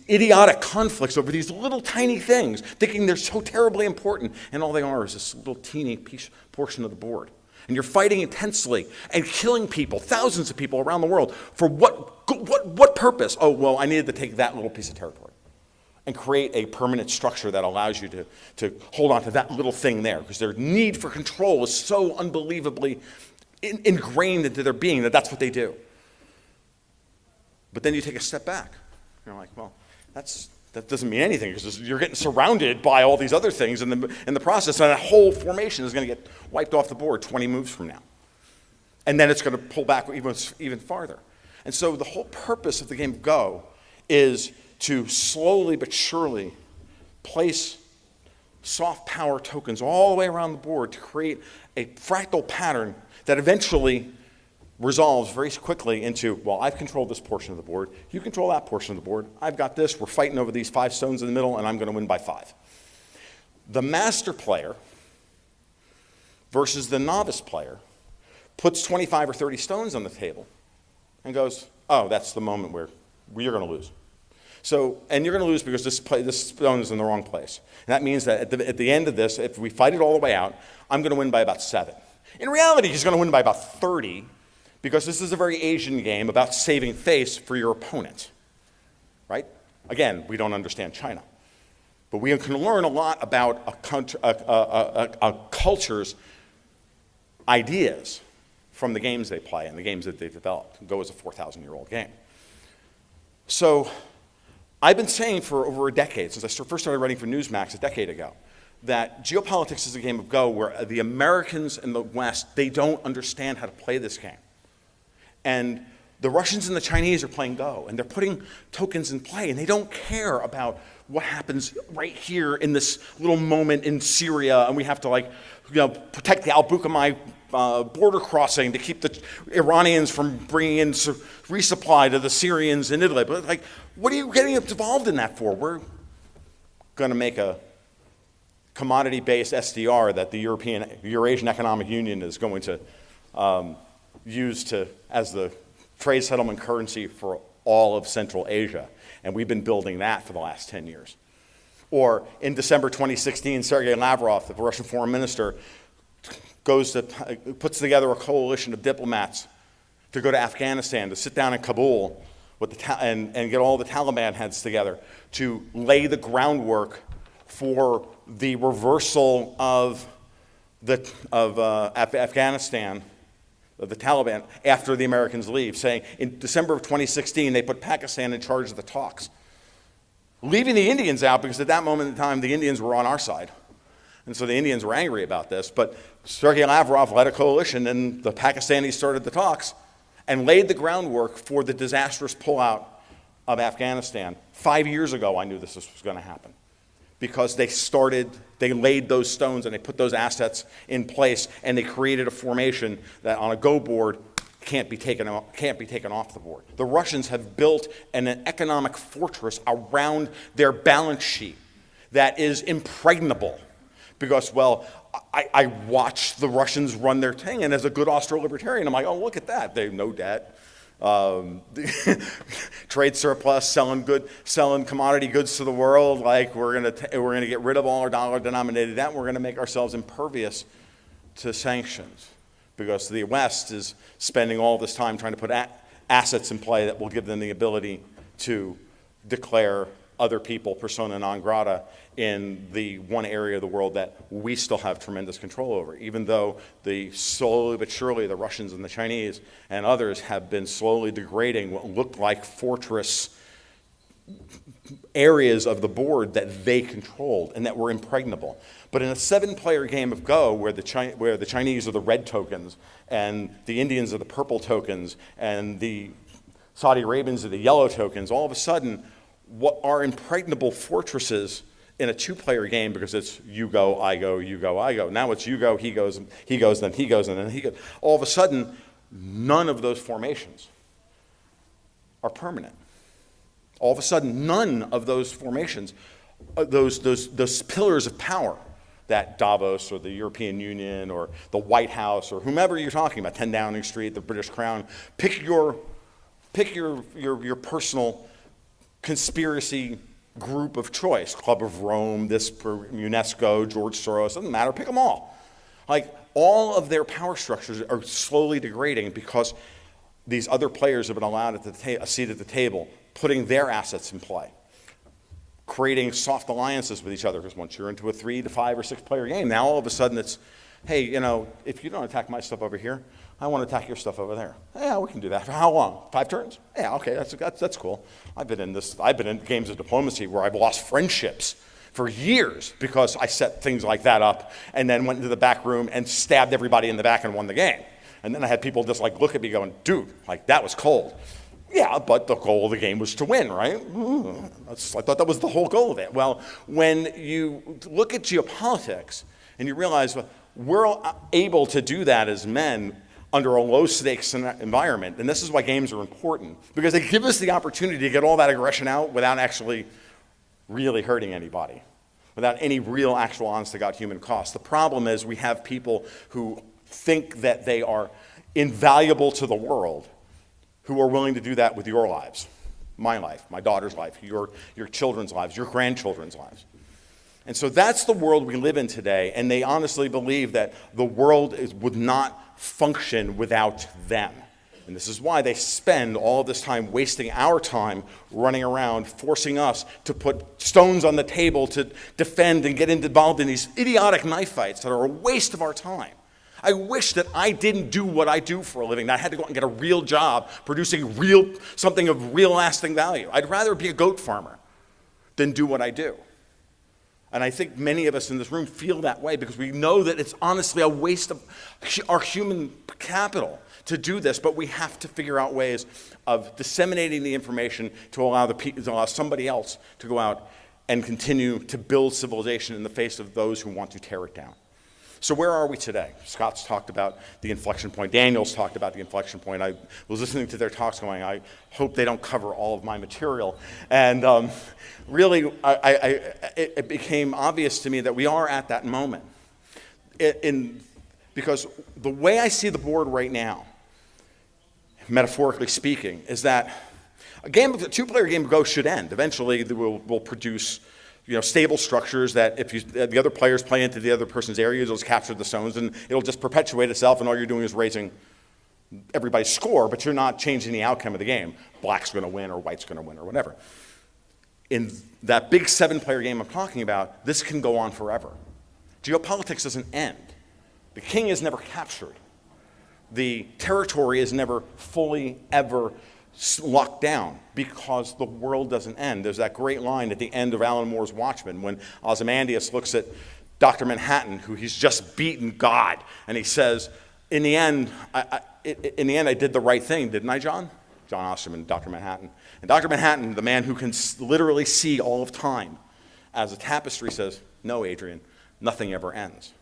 idiotic conflicts over these little tiny things, thinking they're so terribly important, and all they are is this little teeny portion of the board. And you're fighting intensely and killing people, thousands of people around the world, for what purpose? Oh, well, I needed to take that little piece of territory and create a permanent structure that allows you to hold on to that little thing there, because their need for control is so unbelievably ingrained into their being that that's what they do. But then you take a step back. You're like, well, that doesn't mean anything, because you're getting surrounded by all these other things in the process, and that whole formation is going to get wiped off the board 20 moves from now. And then it's going to pull back even farther. And so the whole purpose of the game of Go is to slowly but surely place soft power tokens all the way around the board to create a fractal pattern that eventually resolves very quickly into, well, I've controlled this portion of the board, you control that portion of the board, I've got this, we're fighting over these 5 stones in the middle, and I'm going to win by 5. The master player versus the novice player puts 25 or 30 stones on the table and goes, oh, that's the moment where you're going to lose. So, and you're going to lose because this stone is in the wrong place. And that means that at the end of this, if we fight it all the way out, I'm going to win by about 7. In reality, he's going to win by about 30, because this is a very Asian game about saving face for your opponent, right? Again, we don't understand China. But we can learn a lot about a culture's ideas from the games they play and the games that they've developed. Go is a 4,000-year-old game. So I've been saying for over a decade, since I first started writing for Newsmax a decade ago, that geopolitics is a game of Go where the Americans and the West, they don't understand how to play this game. And the Russians and the Chinese are playing Go, and they're putting tokens in play, and they don't care about what happens right here in this little moment in Syria, and we have to protect the Al-Bukamai border crossing to keep the Iranians from bringing in resupply to the Syrians in Italy. But what are you getting involved in that for? We're going to make a commodity-based SDR that the Eurasian Economic Union is going to use as the trade settlement currency for all of Central Asia. And we've been building that for the last 10 years. Or in December 2016, Sergei Lavrov, the Russian foreign minister, puts together a coalition of diplomats to go to Afghanistan, to sit down in Kabul and get all the Taliban heads together to lay the groundwork for the reversal of Afghanistan, of the Taliban, after the Americans leave, saying in December of 2016 they put Pakistan in charge of the talks, leaving the Indians out, because at that moment in time the Indians were on our side. And so the Indians were angry about this, but Sergei Lavrov led a coalition, and the Pakistanis started the talks and laid the groundwork for the disastrous pullout of Afghanistan. 5 years ago I knew this was going to happen, because they laid those stones and they put those assets in place, and they created a formation that on a Go board can't be taken off the board. The Russians have built an economic fortress around their balance sheet that is impregnable, because, well, I watch the Russians run their thing, and as a good Austro-libertarian, I'm like, oh, look at that. They have no debt. Trade surplus, selling commodity goods to the world. We're gonna get rid of all our dollar-denominated debt. We're gonna make ourselves impervious to sanctions, because the West is spending all this time trying to put assets in play that will give them the ability to declare other people persona non grata in the one area of the world that we still have tremendous control over, even though slowly but surely the Russians and the Chinese and others have been slowly degrading what looked like fortress areas of the board that they controlled and that were impregnable. But in a 7-player game of Go, where the Chinese are the red tokens and the Indians are the purple tokens and the Saudi Arabians are the yellow tokens, all of a sudden what are impregnable fortresses in a 2-player game, because it's you go, I go, you go, I go. Now it's you go, he goes, then he goes, and then he goes. All of a sudden, none of those formations are permanent. All of a sudden, none of those formations, those pillars of power that Davos or the European Union or the White House or whomever you're talking about, 10 Downing Street, the British Crown, pick your personal conspiracy group of choice. Club of Rome, this for UNESCO, George Soros, doesn't matter, pick them all. Like, all of their power structures are slowly degrading because these other players have been allowed a seat at the table, putting their assets in play, creating soft alliances with each other, because once you're into a 3 to 5 or 6 player game, now all of a sudden it's, hey, you know, if you don't attack my stuff over here, I want to attack your stuff over there. Yeah, we can do that. For how long? 5 turns? Yeah, okay, that's cool. I've been in games of diplomacy where I've lost friendships for years because I set things like that up and then went into the back room and stabbed everybody in the back and won the game. And then I had people just like look at me going, dude, like that was cold. Yeah, but the goal of the game was to win, right? I thought that was the whole goal of it. Well, when you look at geopolitics and you realize well, we're able to do that as men under a low-stakes environment, and this is why games are important, because they give us the opportunity to get all that aggression out without actually really hurting anybody, without any real, actual, honest-to-God human cost. The problem is we have people who think that they are invaluable to the world who are willing to do that with your lives, my life, my daughter's life, your children's lives, your grandchildren's lives. And so that's the world we live in today, and they honestly believe that the world would not function without them. And this is why they spend all of this time wasting our time running around, forcing us to put stones on the table to defend and get involved in these idiotic knife fights that are a waste of our time. I wish that I didn't do what I do for a living, that I had to go out and get a real job producing something of real lasting value. I'd rather be a goat farmer than do what I do. And I think many of us in this room feel that way because we know that it's honestly a waste of our human capital to do this, but we have to figure out ways of disseminating the information to allow somebody else to go out and continue to build civilization in the face of those who want to tear it down. So where are we today? Scott's talked about the inflection point. Daniel's talked about the inflection point. I was listening to their talks going, I hope they don't cover all of my material. And really, it became obvious to me that we are at that moment. Because the way I see the board right now, metaphorically speaking, is that a two-player game of Go should end. Eventually, we'll produce stable structures that if the other players play into the other person's area, it'll just capture the stones and it'll just perpetuate itself, and all you're doing is raising everybody's score, but you're not changing the outcome of the game. Black's going to win or white's going to win or whatever. In that big 7-player game I'm talking about, this can go on forever. Geopolitics doesn't end. The king is never captured. The territory is never fully ever locked down because the world doesn't end. There's that great line at the end of Alan Moore's Watchmen when Ozymandias looks at Dr. Manhattan, who he's just beaten God, and he says, in the end, I did the right thing, didn't I, John? John Osterman, Dr. Manhattan. And Dr. Manhattan, the man who can literally see all of time, as a tapestry says, no, Adrian, nothing ever ends.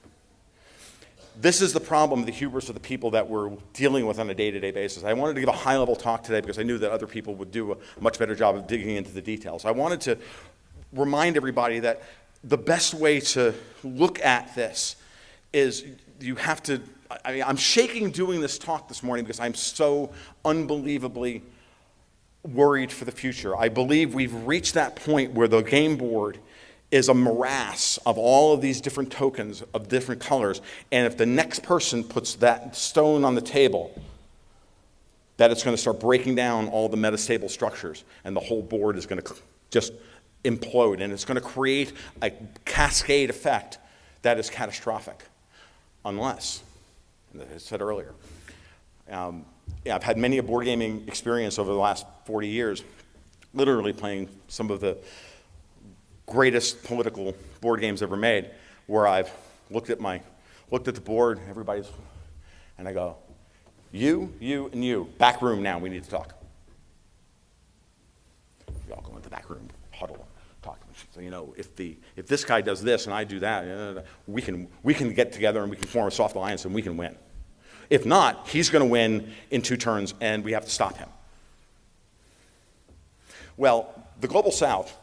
This is the problem, the hubris of the people that we're dealing with on a day-to-day basis. I wanted to give a high-level talk today because I knew that other people would do a much better job of digging into the details. I wanted to remind everybody that the best way to look at this is you have to, I'm shaking doing this talk this morning because I'm so unbelievably worried for the future. I believe we've reached that point where the game board is a morass of all of these different tokens of different colors, and if the next person puts that stone on the table, that it's going to start breaking down all the metastable structures, and the whole board is going to just implode, and it's going to create a cascade effect that is catastrophic, unless, as I said earlier, I've had many a board gaming experience over the last 40 years, literally playing some of the greatest political board games ever made, where I've looked at the board, everybody's, and I go, you, and you, back room now, we need to talk. We all go into the back room, huddle, talk. So, if this guy does this and I do that, we can get together and we can form a soft alliance and we can win. If not, he's going to win in 2 turns and we have to stop him. Well, the global south,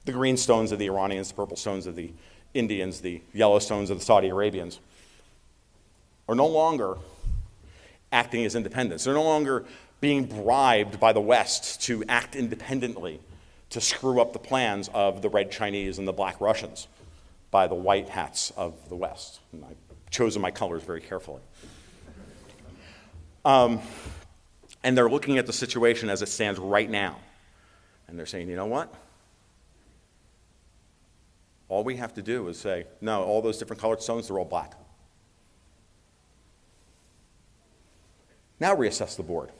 the green stones of the Iranians, the purple stones of the Indians, the Yellowstones of the Saudi Arabians, are no longer acting as independents. They're no longer being bribed by the West to act independently to screw up the plans of the red Chinese and the black Russians by the white hats of the West. And I've chosen my colors very carefully. And they're looking at the situation as it stands right now. And they're saying, you know what? All we have to do is say, no, all those different colored stones, they're all black. Now reassess the board.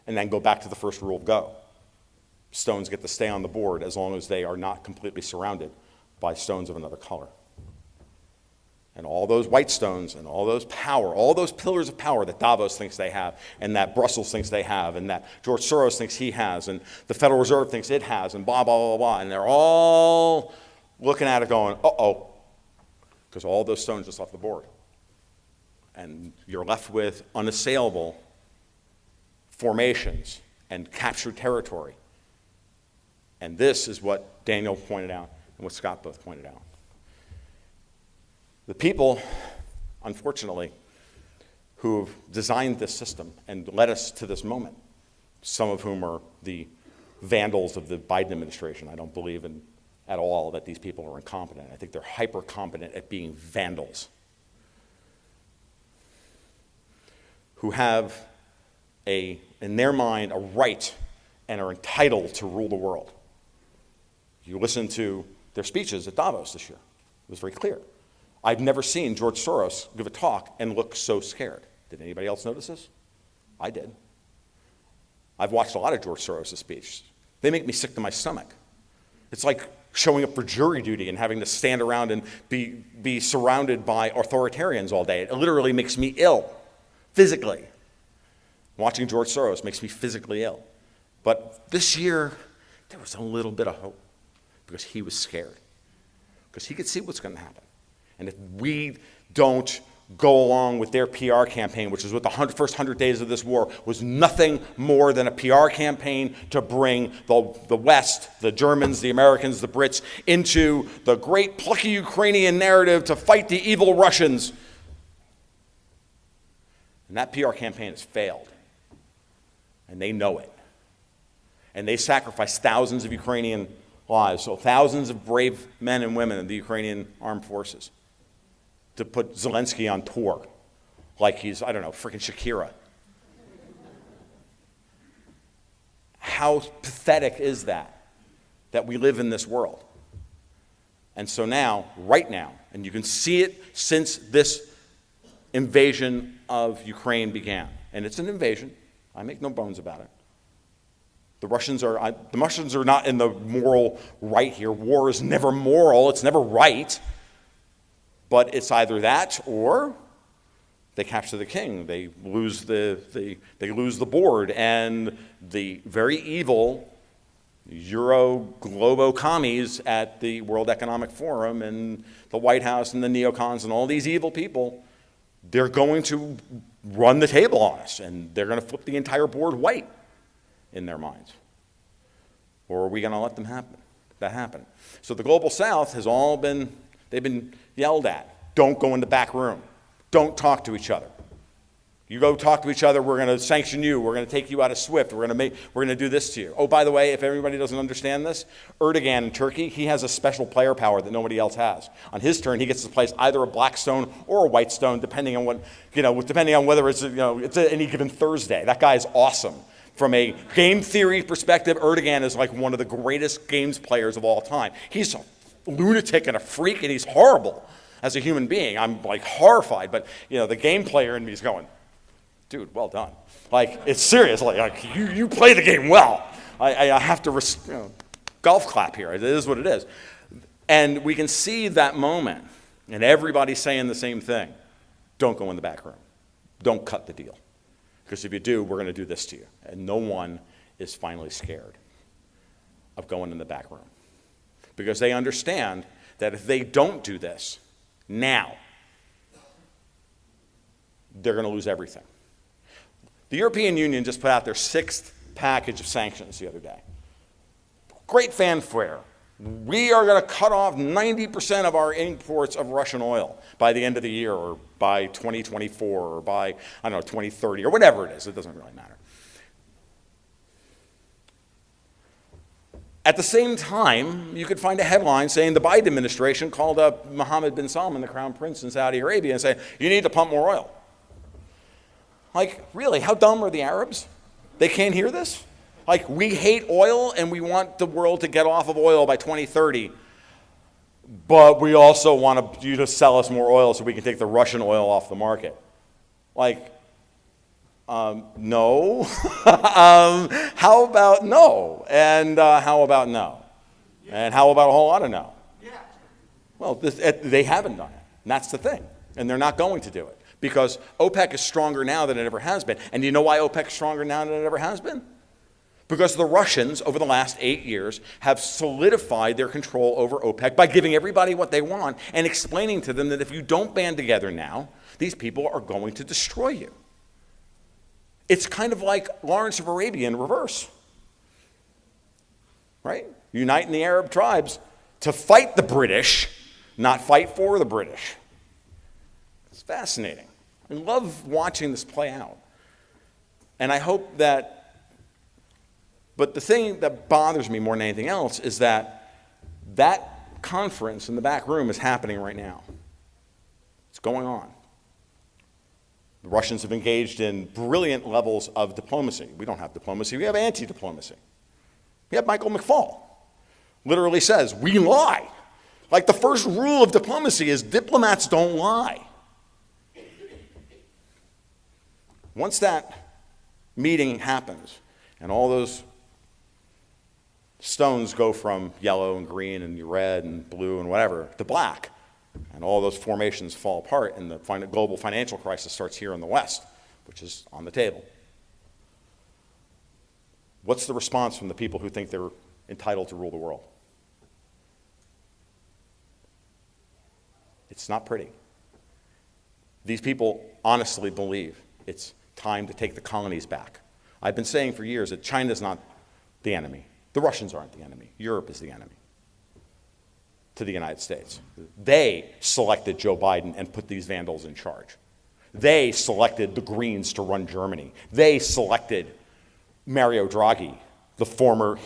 And then go back to the first rule of go. Stones get to stay on the board as long as they are not completely surrounded by stones of another color. And all those white stones and all those power, all those pillars of power that Davos thinks they have, and that Brussels thinks they have, and that George Soros thinks he has, and the Federal Reserve thinks it has, and blah, blah, blah, blah. And they're all looking at it going, uh-oh, because all those stones just left the board. And you're left with unassailable formations and captured territory. And this is what Daniel pointed out and what Scott both pointed out. The people, unfortunately, who have designed this system and led us to this moment, some of whom are the vandals of the Biden administration. I don't believe in at all that these people are incompetent. I think they're hyper-competent at being vandals, who have in their mind, a right and are entitled to rule the world. You listen to their speeches at Davos this year. It was very clear. I've never seen George Soros give a talk and look so scared. Did anybody else notice this? I did. I've watched a lot of George Soros' speeches. They make me sick to my stomach. It's like showing up for jury duty and having to stand around and be surrounded by authoritarians all day. It literally makes me ill, physically. Watching George Soros makes me physically ill. But this year, there was a little bit of hope because he was scared. Because he could see what's going to happen. And if we don't go along with their PR campaign, which is what the first 100 days of this war was nothing more than a PR campaign to bring the West, the Germans, the Americans, the Brits, into the great plucky Ukrainian narrative to fight the evil Russians. And that PR campaign has failed. And they know it. And they sacrificed thousands of Ukrainian lives, so thousands of brave men and women in the Ukrainian armed forces to put Zelensky on tour like he's, I don't know, freaking Shakira. How pathetic is that we live in this world? And so now, right now, and you can see it since this invasion of Ukraine began, and it's an invasion, I make no bones about it. The Russians are not in the moral right here. War is never moral, it's never right. But it's either that or they capture the king. They lose the board, and the very evil Euro-Globo commies at the World Economic Forum and the White House and the neocons and all these evil people, they're going to run the table on us, and they're going to flip the entire board white in their minds. Or are we going to let that happen? So the Global South has they've been yelled at. Don't go in the back room. Don't talk to each other. You go talk to each other, we're going to sanction you. We're going to take you out of SWIFT. We're going to do this to you. Oh, by the way, if everybody doesn't understand this, Erdogan in Turkey, he has a special player power that nobody else has. On his turn, he gets to place either a black stone or a white stone, depending on whether it's any given Thursday. That guy is awesome. From a game theory perspective, Erdogan is like one of the greatest games players of all time. He's a lunatic and a freak, and he's horrible as a human being. I'm like horrified, but the game player in me is going, dude, well done. Like, it's seriously, like, you play the game well. I have to golf clap here. It is what it is. And we can see that moment, and everybody's saying the same thing. Don't go in the back room. Don't cut the deal. Because if you do, we're going to do this to you. And no one is finally scared of going in the back room. Because they understand that if they don't do this now, they're going to lose everything. The European Union just put out their 6th package of sanctions the other day. Great fanfare We are going to cut off 90% of our imports of Russian oil by the end of the year, or by 2024, or by, I don't know, 2030, or whatever it is. It doesn't really matter. At the same time, you could find a headline saying the Biden administration called up Mohammed bin Salman, the crown prince in Saudi Arabia, and said, you need to pump more oil. Like, really, how dumb are the Arabs? They can't hear this? Like, we hate oil and we want the world to get off of oil by 2030, but we also want you to sell us more oil so we can take the Russian oil off the market. Like, no. How about no? And how about no? And how about a whole lot of no? Well, they haven't done it, and that's the thing. And they're not going to do it, because OPEC is stronger now than it ever has been. And do you know why OPEC is stronger now than it ever has been? Because the Russians, over the last 8 years, have solidified their control over OPEC by giving everybody what they want and explaining to them that if you don't band together now, these people are going to destroy you. It's kind of like Lawrence of Arabia in reverse, right? Uniting the Arab tribes to fight the British, not fight for the British. It's fascinating. I love watching this play out. And I hope that, but the thing that bothers me more than anything else is that that conference in the back room is happening right now. It's going on. The Russians have engaged in brilliant levels of diplomacy. We don't have diplomacy, we have anti-diplomacy. We have Michael McFaul. Literally says, we lie. Like, the first rule of diplomacy is diplomats don't lie. Once that meeting happens and all those stones go from yellow and green and red and blue and whatever to black, and all those formations fall apart, and the global financial crisis starts here in the West, which is on the table. What's the response from the people who think they're entitled to rule the world? It's not pretty. These people honestly believe it's time to take the colonies back. I've been saying for years that China's not the enemy. The Russians aren't the enemy. Europe is the enemy to the United States. They selected Joe Biden and put these vandals in charge. They selected the Greens to run Germany. They selected Mario Draghi, the former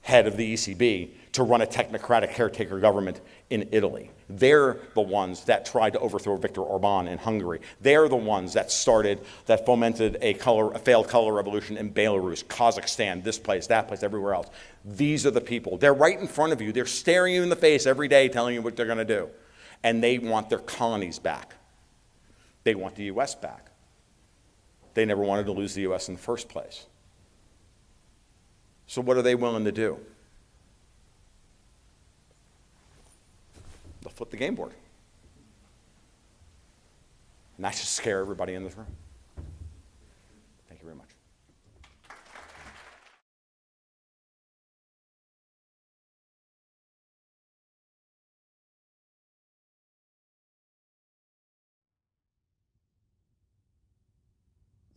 head of the ECB, to run a technocratic caretaker government in Italy. They're the ones that tried to overthrow Viktor Orban in Hungary. They're the ones that fomented a failed color revolution in Belarus, Kazakhstan, this place, that place, everywhere else. These are the people. They're right in front of you. They're staring you in the face every day, telling you what they're going to do. And they want their colonies back. They want the U.S. back. They never wanted to lose the U.S. in the first place. So what are they willing to do? They'll flip the game board. And that should scare everybody in this room. Thank you very much.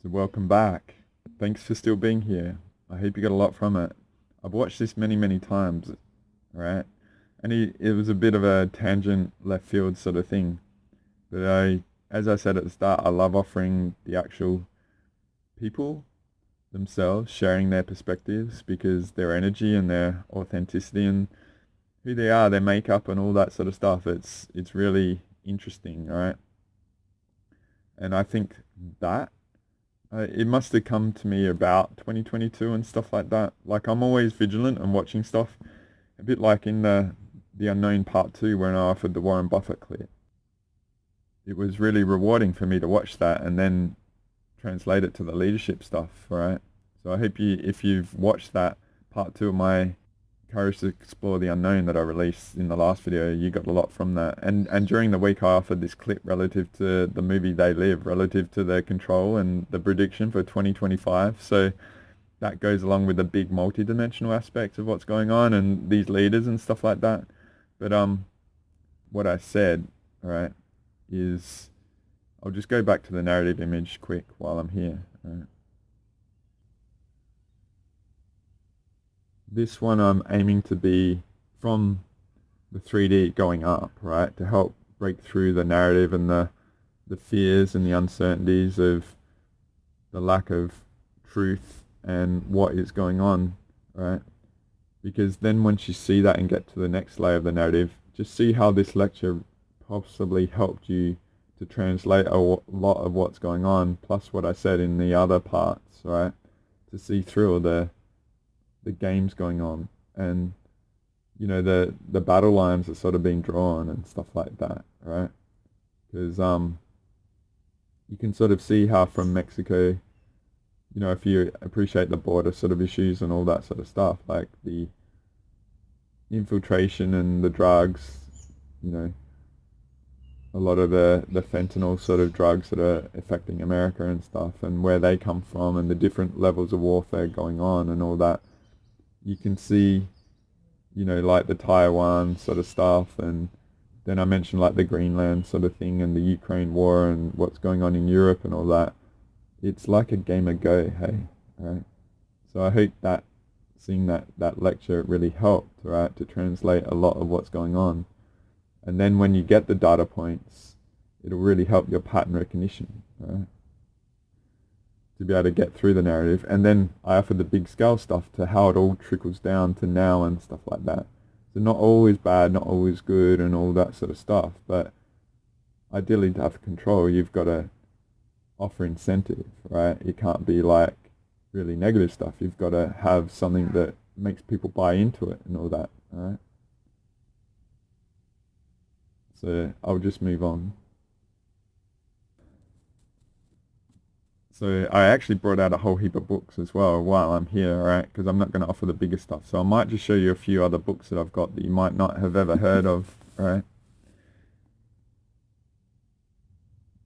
So welcome back. Thanks for still being here. I hope you got a lot from it. I've watched this many, many times, right? And it was a bit of a tangent, left field sort of thing. But as I said at the start, I love offering the actual people themselves, sharing their perspectives, because their energy and their authenticity and who they are, their makeup and all that sort of stuff, it's really interesting, right? And I think that it must have come to me about 2022 and stuff like that. Like, I'm always vigilant and watching stuff, a bit like in the Unknown Part 2 when I offered the Warren Buffett clip. It was really rewarding for me to watch that and then translate it to the leadership stuff, right? So I hope if you've watched that Part 2 of my Courage to Explore the Unknown that I released in the last video, you got a lot from that. And during the week I offered this clip relative to the movie They Live, relative to the control and the prediction for 2025. So that goes along with the big multi-dimensional aspects of what's going on and these leaders and stuff like that. But what I said, all right, is I'll just go back to the narrative image quick while I'm here. Right. This one I'm aiming to be from the 3D going up, right, to help break through the narrative and the fears and the uncertainties of the lack of truth and what is going on, right? Because then once you see that and get to the next layer of the narrative, just see how this lecture possibly helped you to translate a lot of what's going on, plus what I said in the other parts, right? To see through the games going on, and you know, the battle lines are sort of being drawn and stuff like that, right? Because you can sort of see how from Mexico, you know, if you appreciate the border sort of issues and all that sort of stuff, like the infiltration and the drugs, you know, a lot of the fentanyl sort of drugs that are affecting America and stuff, and where they come from and the different levels of warfare going on and all that. You can see, you know, like the Taiwan sort of stuff, and then I mentioned like the Greenland sort of thing and the Ukraine war and what's going on in Europe and all that. It's like a game of Go, hey, right? So I hope that seeing that lecture really helped, right, to translate a lot of what's going on. And then when you get the data points, it'll really help your pattern recognition, right? To be able to get through the narrative. And then I offer the big scale stuff to how it all trickles down to now and stuff like that. So not always bad, not always good and all that sort of stuff, but ideally to have control, you've got to offer incentive, right? It can't be like really negative stuff. You've got to have something that makes people buy into it and all that, all right? So I'll just move on. So I actually brought out a whole heap of books as well while I'm here, right? Because I'm not going to offer the bigger stuff. So I might just show you a few other books that I've got that you might not have ever heard of, right?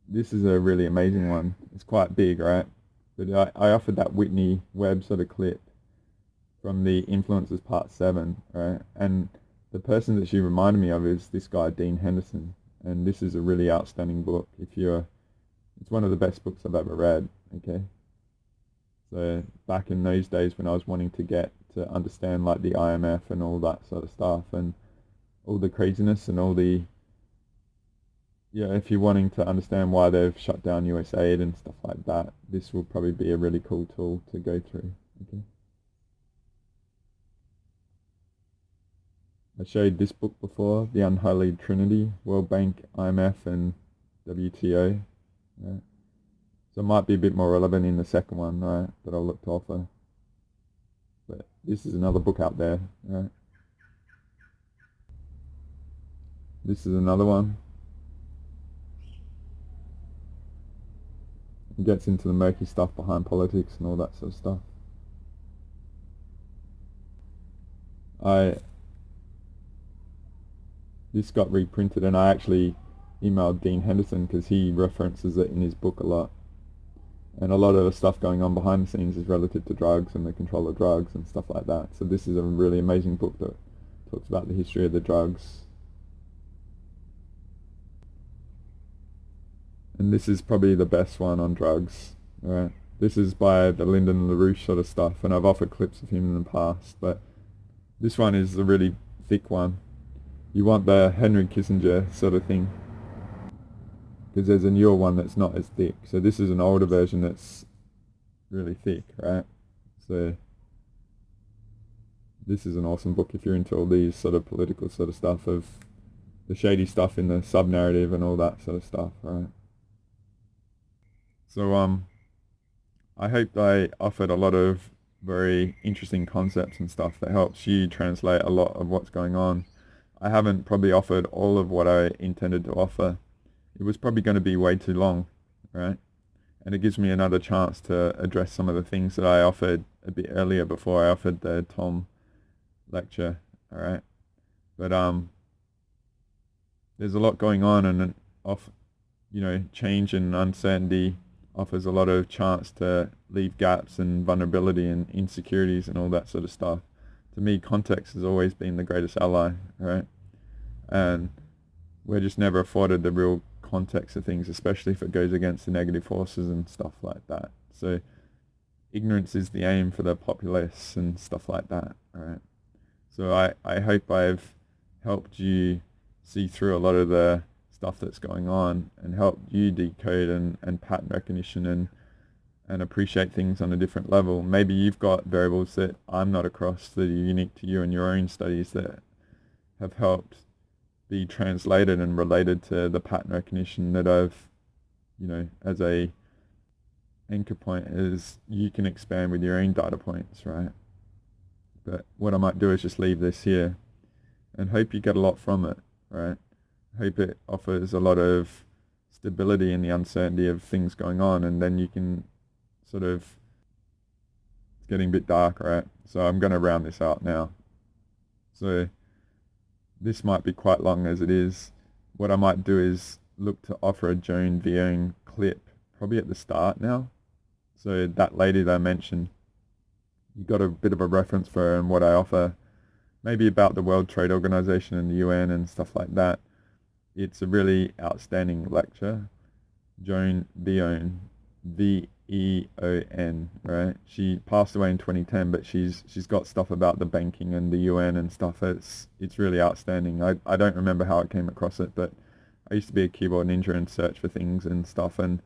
This is a really amazing one. It's quite big, right? But I offered that Whitney Webb sort of clip from the Influences Part 7, right? And the person that she reminded me of is this guy, Dean Henderson. And this is a really outstanding book. It's one of the best books I've ever read, okay? So back in those days when I was wanting to get to understand like the IMF and all that sort of stuff and all the craziness and all the, yeah, if you're wanting to understand why they've shut down US aid and stuff like that, this will probably be a really cool tool to go through, okay? I showed this book before, The Unholy Trinity, World Bank, IMF and WTO. Right. So it might be a bit more relevant in the second one, right, that I'll look to offer. But this is another book out there, right? This is another one. It gets into the murky stuff behind politics and all that sort of stuff. This got reprinted and I actually emailed Dean Henderson because he references it in his book a lot. And a lot of the stuff going on behind the scenes is relative to drugs and the control of drugs and stuff like that. So this is a really amazing book that talks about the history of the drugs. And this is probably the best one on drugs, right? This is by the Lyndon LaRouche sort of stuff, and I've offered clips of him in the past, but this one is a really thick one. You want the Henry Kissinger sort of thing, because there's a newer one that's not as thick. So this is an older version that's really thick, right? So this is an awesome book if you're into all these sort of political sort of stuff, of the shady stuff in the sub-narrative and all that sort of stuff, right? So I hope I offered a lot of very interesting concepts and stuff that helps you translate a lot of what's going on. I haven't probably offered all of what I intended to offer. It was probably going to be way too long, right? And it gives me another chance to address some of the things that I offered a bit earlier before I offered the Tom lecture, all right? But there's a lot going on, and change and uncertainty offers a lot of chance to leave gaps and vulnerability and insecurities and all that sort of stuff. To me, context has always been the greatest ally, right? And we're just never afforded the real context of things, especially if it goes against the negative forces and stuff like that. So ignorance is the aim for the populace and stuff like that, right? So I hope I've helped you see through a lot of the stuff that's going on and helped you decode and pattern recognition and appreciate things on a different level. Maybe you've got variables that I'm not across that are unique to you and your own studies that have helped be translated and related to the pattern recognition that I've, as a anchor point is you can expand with your own data points, right? But what I might do is just leave this here and hope you get a lot from it, right? Hope it offers a lot of stability in the uncertainty of things going on, and then you can sort of, it's getting a bit dark, right? So I'm going to round this out now. So this might be quite long as it is. What I might do is look to offer a Joan Vion clip probably at the start now. So that lady that I mentioned, you got a bit of a reference for her and what I offer, maybe about the World Trade Organization and the UN and stuff like that. It's a really outstanding lecture. Joan Vion, V-E-O-N, right? She passed away in 2010, but she's got stuff about the banking and the UN and stuff. It's really outstanding. I don't remember how I came across it, but I used to be a keyboard ninja and search for things and stuff, and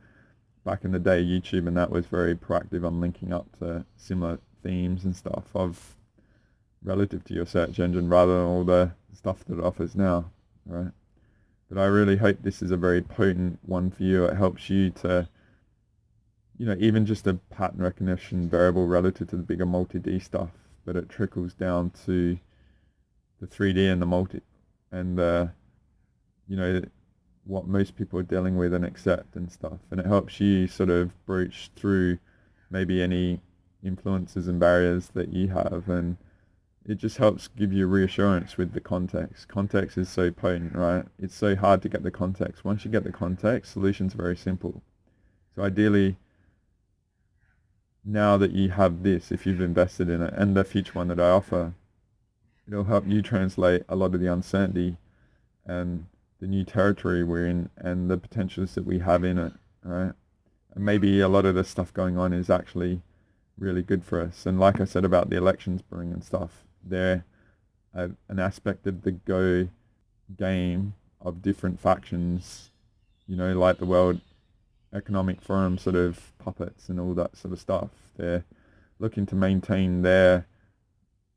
back in the day YouTube and that was very proactive on linking up to similar themes and stuff of relative to your search engine rather than all the stuff that it offers now, right? But I really hope this is a very potent one for you. It helps you to, even just a pattern recognition variable relative to the bigger multi-D stuff, but it trickles down to the 3D and the multi, and what most people are dealing with and accept and stuff. And it helps you sort of broach through maybe any influences and barriers that you have, and it just helps give you reassurance with the context. Context is so potent, right? It's so hard to get the context. Once you get the context, solutions are very simple. So ideally, now that you have this, if you've invested in it, and the future one that I offer, it'll help you translate a lot of the uncertainty and the new territory we're in and the potentials that we have in it, right? And maybe a lot of the stuff going on is actually really good for us. And like I said about the elections brewing and stuff, they're an aspect of the Go game of different factions, like the World Economic Forum sort of puppets and all that sort of stuff. They're looking to maintain their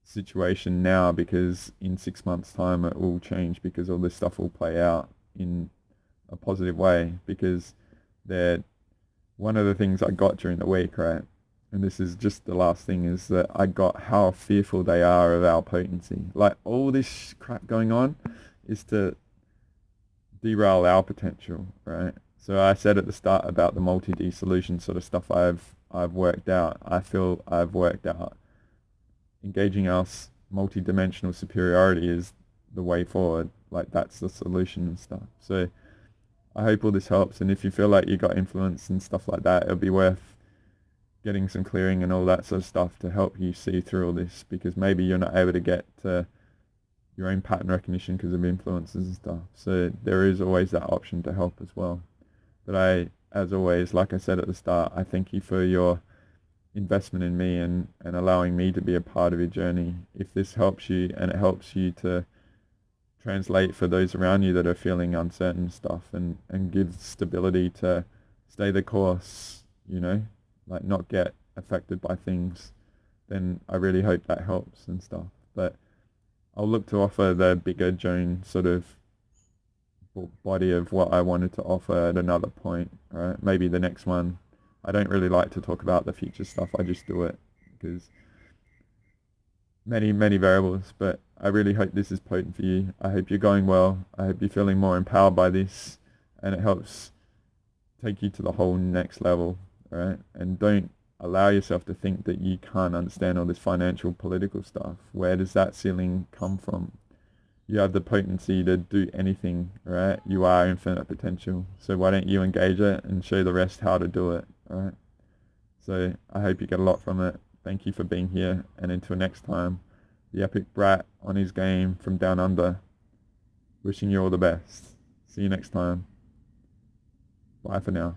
situation now because in 6 months' time it will change, because all this stuff will play out in a positive way, because they're one of the things I got during the week, right? And this is just the last thing, is that I got how fearful they are of our potency. Like, all this crap going on is to derail our potential, right? So I said at the start about the multi-D solution sort of stuff I've worked out. I feel I've worked out engaging our multi-dimensional superiority is the way forward. Like, that's the solution and stuff. So I hope all this helps, and if you feel like you got influence and stuff like that, it'll be worth getting some clearing and all that sort of stuff to help you see through all this, because maybe you're not able to get to your own pattern recognition because of influences and stuff. So there is always that option to help as well. But as always, like I said at the start, I thank you for your investment in me and allowing me to be a part of your journey. If this helps you and it helps you to translate for those around you that are feeling uncertain stuff and give stability to stay the course, like not get affected by things, then I really hope that helps and stuff. But I'll look to offer the bigger Joan sort of body of what I wanted to offer at another point, right? Maybe the next one. I don't really like to talk about the future stuff. I just do it because many variables, but I really hope this is potent for you. I hope you're going well. I hope you're feeling more empowered by this, and it helps take you to the whole next level, right? And don't allow yourself to think that you can't understand all this financial, political stuff. Where does that ceiling come from? You have the potency to do anything, right? You are infinite potential. So why don't you engage it and show the rest how to do it, right? So I hope you get a lot from it. Thank you for being here. And until next time, the epic brat on his game from down under. Wishing you all the best. See you next time. Bye for now.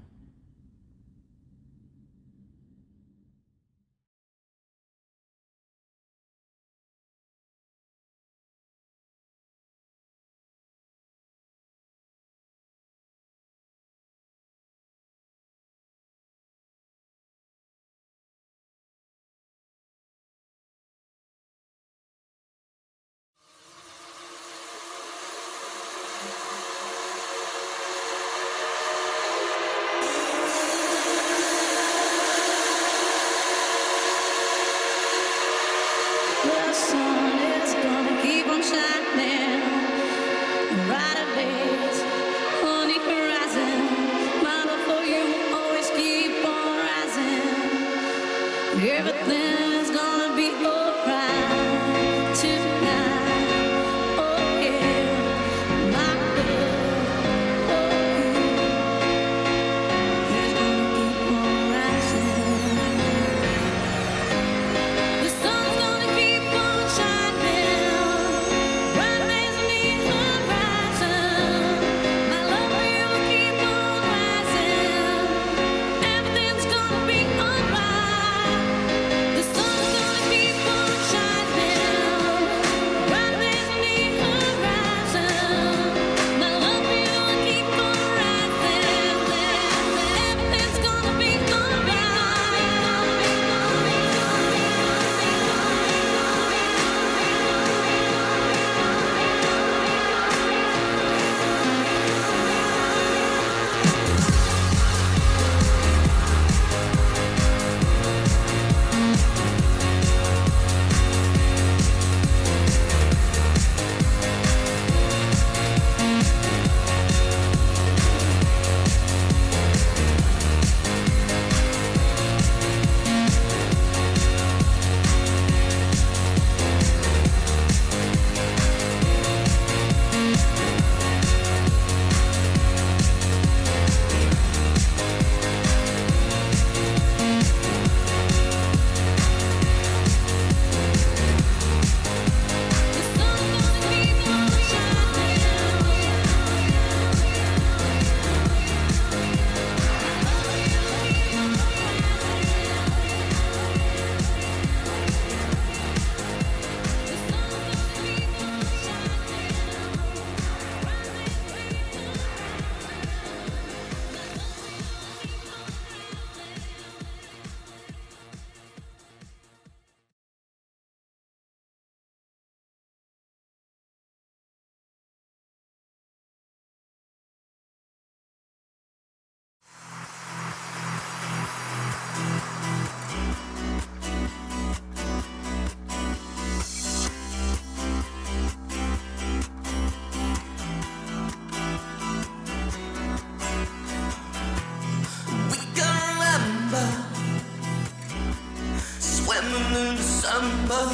December,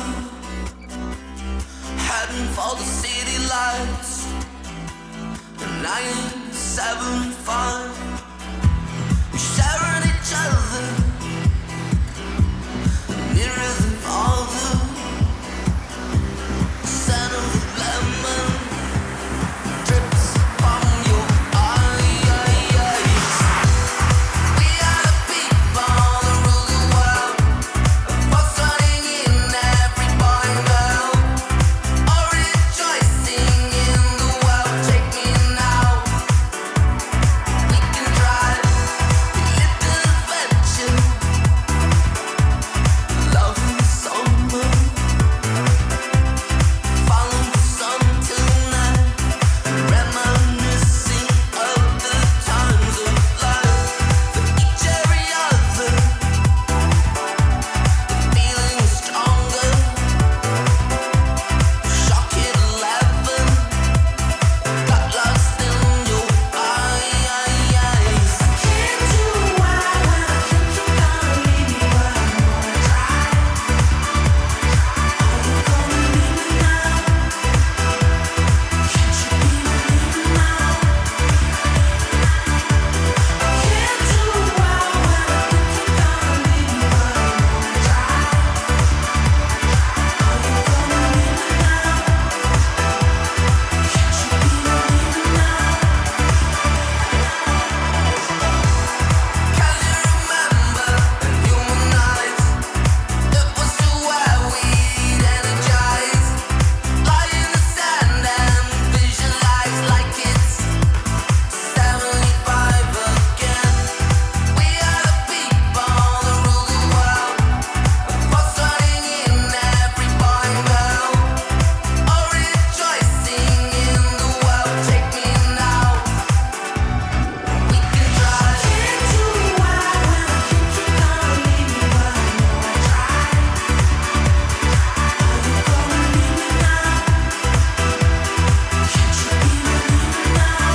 heading for the city lights. 975, we're sharing each other, nearer than farther. Scent of lemon drips from your eyes. We are the people that rule the world, what's running in every boy and girl, all rejoicing in the world. Take me now, we can try a little adventure, love in the summer, follow the sun tonight, reminiscing of the times of life. For each every other, the feeling is stronger. Shock at 11, got lost in your eyes. Can't do why when I think you're gonna leave me, but I know I try. Are you gonna leave me now? Can't you be believing now? Can't do why when I think you're gonna leave me, but I know I try. Are you gonna leave me now? Can't you be believing now? Can you remember in human eyes? It was to where we'd energize, lie in the sand and visualize like it's 75 again. We are the people that rule the world, what's running in every boy and girl, all rejoicing in the world. Take me now, we can try. Can't do why when I think you're gonna leave me, but I know I try. Are you gonna leave me now? Can't you be believing now?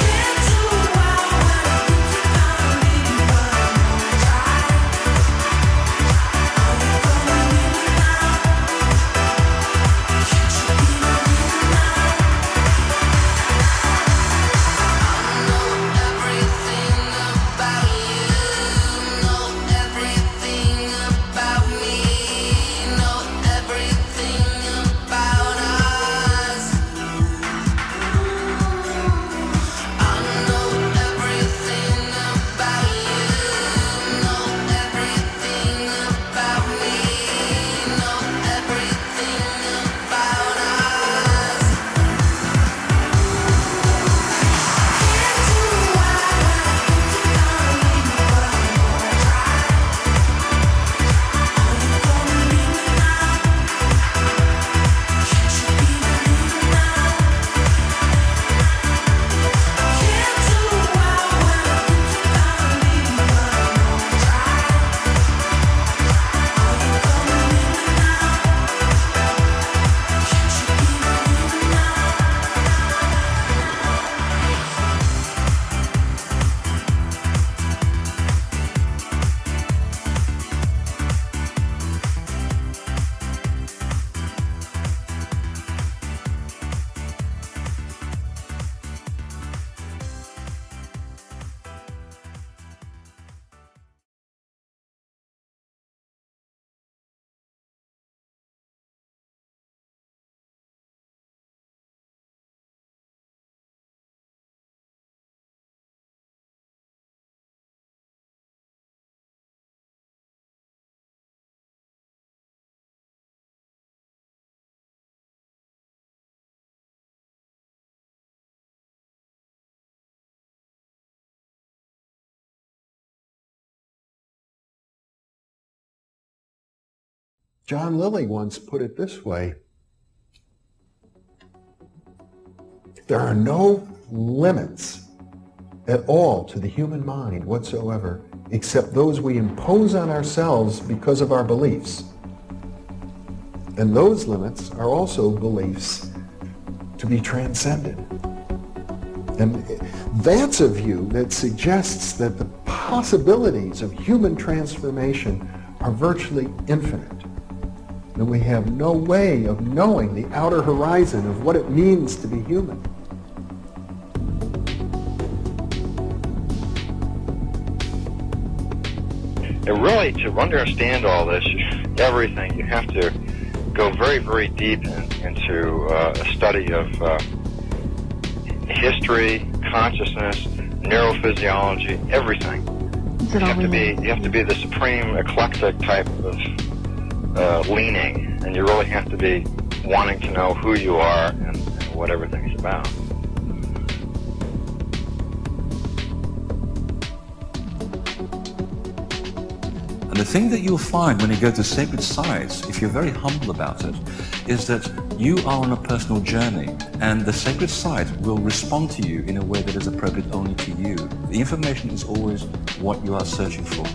Can't do why when I think you're gonna leave me, but I know I try. Are you gonna leave me now? Can't you be believing now? I know everything about you, know everything about me, know everything about us. I know everything about you, know everything about me, know everything about us. Can't do why when I think you're gonna leave me, but I know I try. Are you gonna leave me now? Can't you be believing now? Can't do why when I think you're gonna leave me, but I know I try. Are you gonna leave me now? Can't you be believing now? John Lilly once put it this way: there are no limits at all to the human mind whatsoever, except those we impose on ourselves because of our beliefs. And those limits are also beliefs to be transcended. And that's a view that suggests that the possibilities of human transformation are virtually infinite. And we have no way of knowing the outer horizon of what it means to be human. And really, to understand all this, everything, you have to go very, very deep into a study of history, consciousness, neurophysiology, everything. You have to be the supreme eclectic type of leaning, and you really have to be wanting to know who you are and what everything's about. And the thing that you'll find when you go to sacred sites, if you're very humble about it, is that you are on a personal journey, and the sacred site will respond to you in a way that is appropriate only to you. The information is always what you are searching for.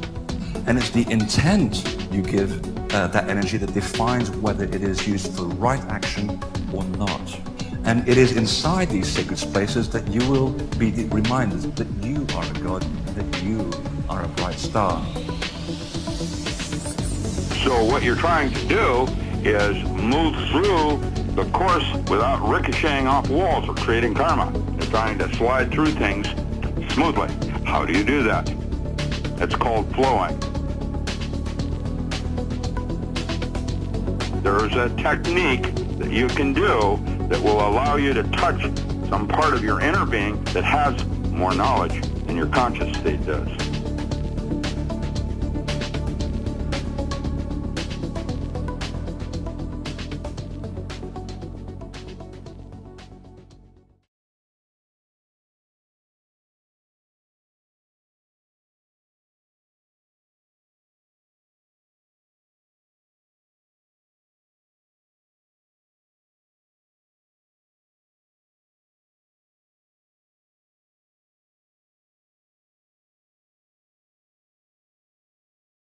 And it's the intent you give that energy that defines whether it is used for right action or not. And it is inside these sacred spaces that you will be reminded that you are a god, that you are a bright star. So what you're trying to do is move through the course without ricocheting off walls or creating karma. You're trying to slide through things smoothly. How do you do that? It's called flowing. There's a technique that you can do that will allow you to touch some part of your inner being that has more knowledge than your conscious state does.